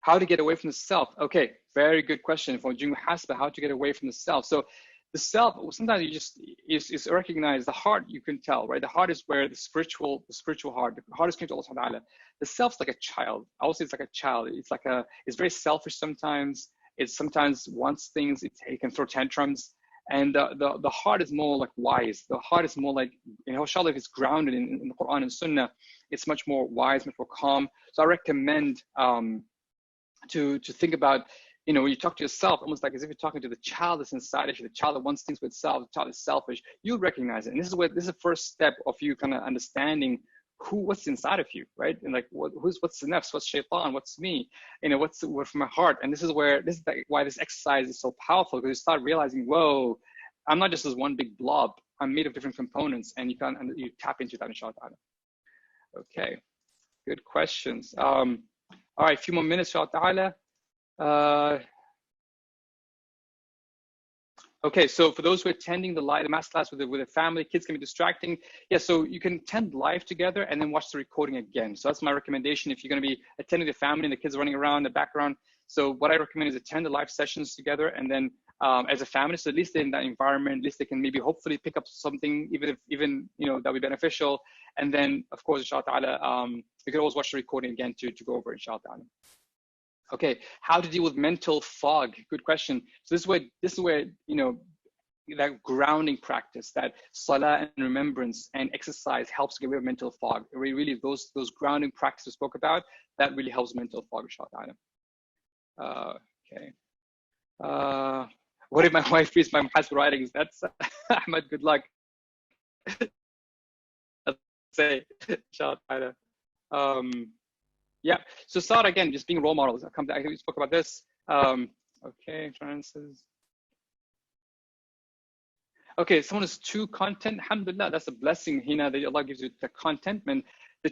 how to get away from the self? Okay, very good question. For doing muhasabah, how to get away from the self. So the self, sometimes you just is recognize the heart. You can tell, right? The heart is where the spiritual heart. The heart is connected to Allah Ta'ala. The self's like a child. I would say it's like a child. It's very selfish sometimes. It sometimes wants things. It can throw tantrums. And the heart is more like wise. The heart is more like, inshallah, if it's grounded in the Quran and Sunnah, it's much more wise, much more calm. So I recommend to think about, when you talk to yourself, almost like as if you're talking to the child that's inside of you, the child that wants things for itself, the child is selfish. You'll recognize it. And this is the first step of you kind of understanding what's inside of you, right? And like, what's the nafs, what's shaitan, what's me, what's from my heart. And this is why this exercise is so powerful, because you start realizing, whoa, I'm not just this one big blob. I'm made of different components, and you tap into that, inshallah. Okay, good questions. All right, a few more minutes, inshallah. Okay, so for those who are attending the masterclass with a family, kids can be distracting. Yeah, so you can attend live together and then watch the recording again. So that's my recommendation if you're going to be attending the family and the kids are running around in the background. So what I recommend is attend the live sessions together, and then as a family, so at least they're in that environment, at least they can maybe hopefully pick up something, even that'll be beneficial. And then of course, inshallah, you can always watch the recording again to go over, inshallah. Okay, how to deal with mental fog? Good question. So this is where that grounding practice, that salah and remembrance and exercise helps get rid of mental fog. Really, those grounding practices we spoke about, that really helps mental fog, inshallah. Okay. What if my wife reads my muhasabah writings? That's Ahmed, good luck. I'd say, inshallah. Yeah, so start again, just being role models. I think we spoke about this. Okay, Francis. Okay, someone is too content. Alhamdulillah, that's a blessing, Hina, that Allah gives you the contentment. The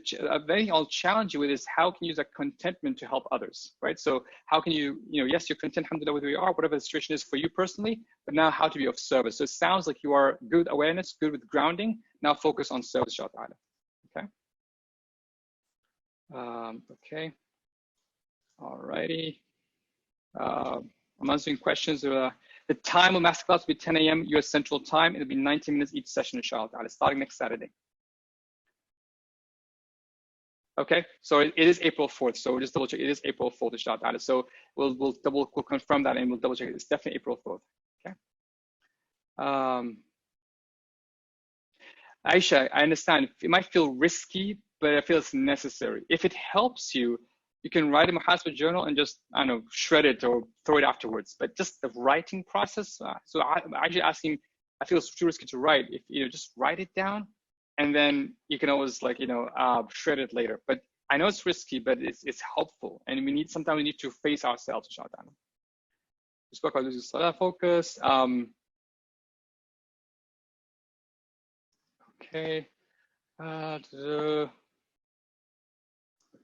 thing I'll challenge you with is how can you use that contentment to help others, right? So how can you, yes, you're content, alhamdulillah, with where you are, whatever the situation is for you personally, but now how to be of service. So it sounds like you are good awareness, good with grounding. Now focus on service, inshallah. Okay. Okay. All righty. I'm answering questions. The time of masterclass will be 10 a.m. US Central Time. It'll be 90 minutes each session, inshallah, starting next Saturday. Okay, so it is April 4th. So just double check. It is April 4th, inshallah. So we'll confirm that, and we'll double check. It's definitely April 4th. Okay. Aisha, I understand. It might feel risky, but I feel it's necessary. If it helps you, you can write a muhasabah journal and just, I don't know, shred it or throw it afterwards. But just the writing process, so I'm actually asking, I feel it's too risky to write. If just write it down, and then you can always shred it later. But I know it's risky, but it's helpful, and sometimes we need to face ourselves, inshallah. We spoke about losing salah focus. Okay.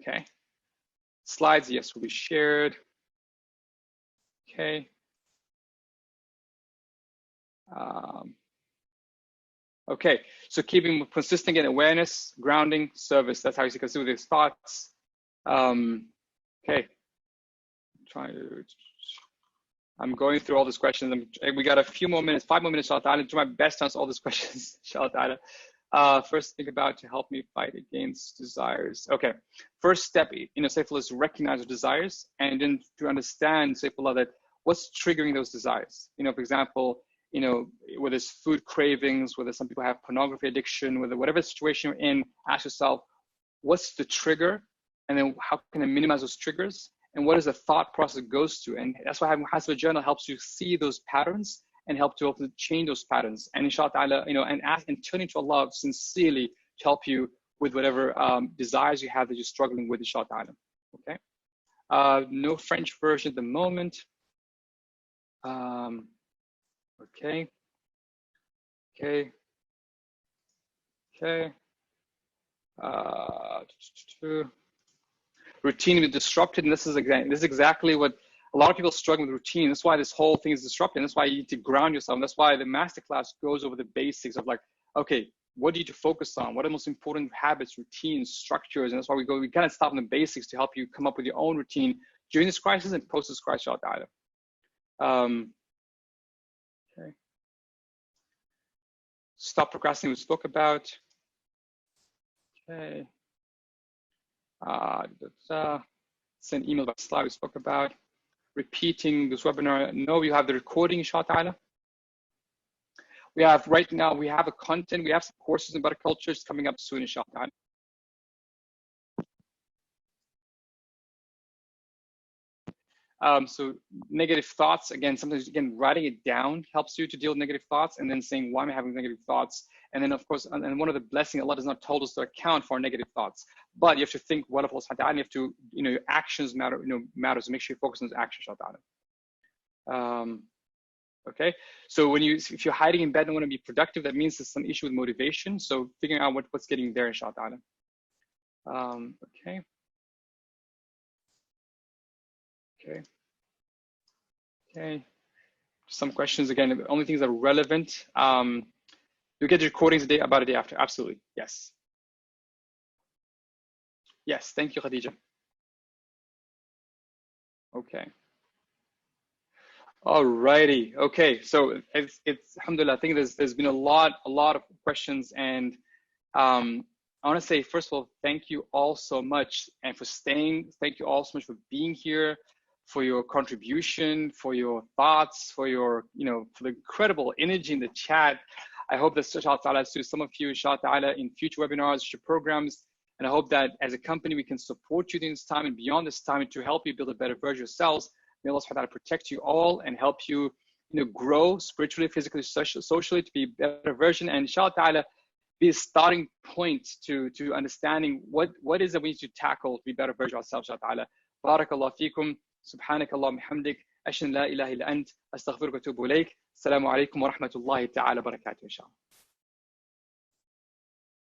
Okay. Slides, yes, will be shared. Okay. Okay, so keeping consistent in awareness, grounding, service. That's how you can see with these thoughts. Okay, I'm going through all these questions. We got a few more minutes, 5 more minutes, inshallah ta'ala. Do my best to answer all these questions, inshallah ta'ala. First, think about to help me fight against desires. Okay, first step, Saifullah, is recognize your desires, and then to understand, Saifullah, that what's triggering those desires. For example, whether it's food cravings, whether some people have pornography addiction, whether whatever situation you're in, ask yourself, what's the trigger? And then how can I minimize those triggers? And what is the thought process it goes to? And that's why having a journal helps you see those patterns and help to change those patterns. And inshallah ta'ala, and ask and turning to Allah sincerely to help you with whatever desires you have that you're struggling with, inshallah ta'ala. Okay. No French version at the moment. Okay. Routine is disrupted, and this is exactly what a lot of people struggle with routine. That's why this whole thing is disrupted. That's why you need to ground yourself. And that's why the masterclass goes over the basics of okay, what do you need to focus on? What are the most important habits, routines, structures? And that's why we kind of start on the basics to help you come up with your own routine during this crisis and post this crisis. Okay. Stop procrastinating, we spoke about. Okay. Send email by slide, we spoke about. Repeating this webinar. No, you have the recording, inshallah. We have right now, we have a content, we have some courses in better cultures coming up soon, inshallah. So negative thoughts, again, sometimes writing it down helps you to deal with negative thoughts, and then saying, why am I having negative thoughts? And then of course, and one of the blessings, Allah does not told us to account for negative thoughts, but you have to think what of Allah, and you have to, your actions matter, matters. Make sure you focus on those actions, okay. So if you're hiding in bed and want to be productive, that means there's some issue with motivation. So figuring out what's getting there, inshallah. Okay. Okay. Some questions again. The only things that are relevant. You get the recordings about a day after. Absolutely. Yes. Yes. Thank you, Khadija. Okay. Alrighty. Okay. So it's alhamdulillah. I think there's been a lot of questions, and I want to say, first of all, thank you all so much, and for staying. Thank you all so much for being here, for your contribution, for your thoughts, for your, for the incredible energy in the chat. I hope that inshallah ta'ala to some of you, inshallah ta'ala, in future webinars, future programs. And I hope that as a company, we can support you during this time and beyond this time to help you build a better version of yourselves. May Allah subhanahu wa ta'ala protect you all and help you, grow spiritually, physically, socially to be a better version. And inshallah ta'ala, be a starting point to understanding what is it we need to tackle to be a better version of ourselves, inshallah ta'ala. Barakallahu feekum. سبحانك اللهم وبحمدك أشهد أن لا إله إلا أنت أستغفرك وأتوب إليك السلام عليكم ورحمة الله تعالى وبركاته إن شاء الله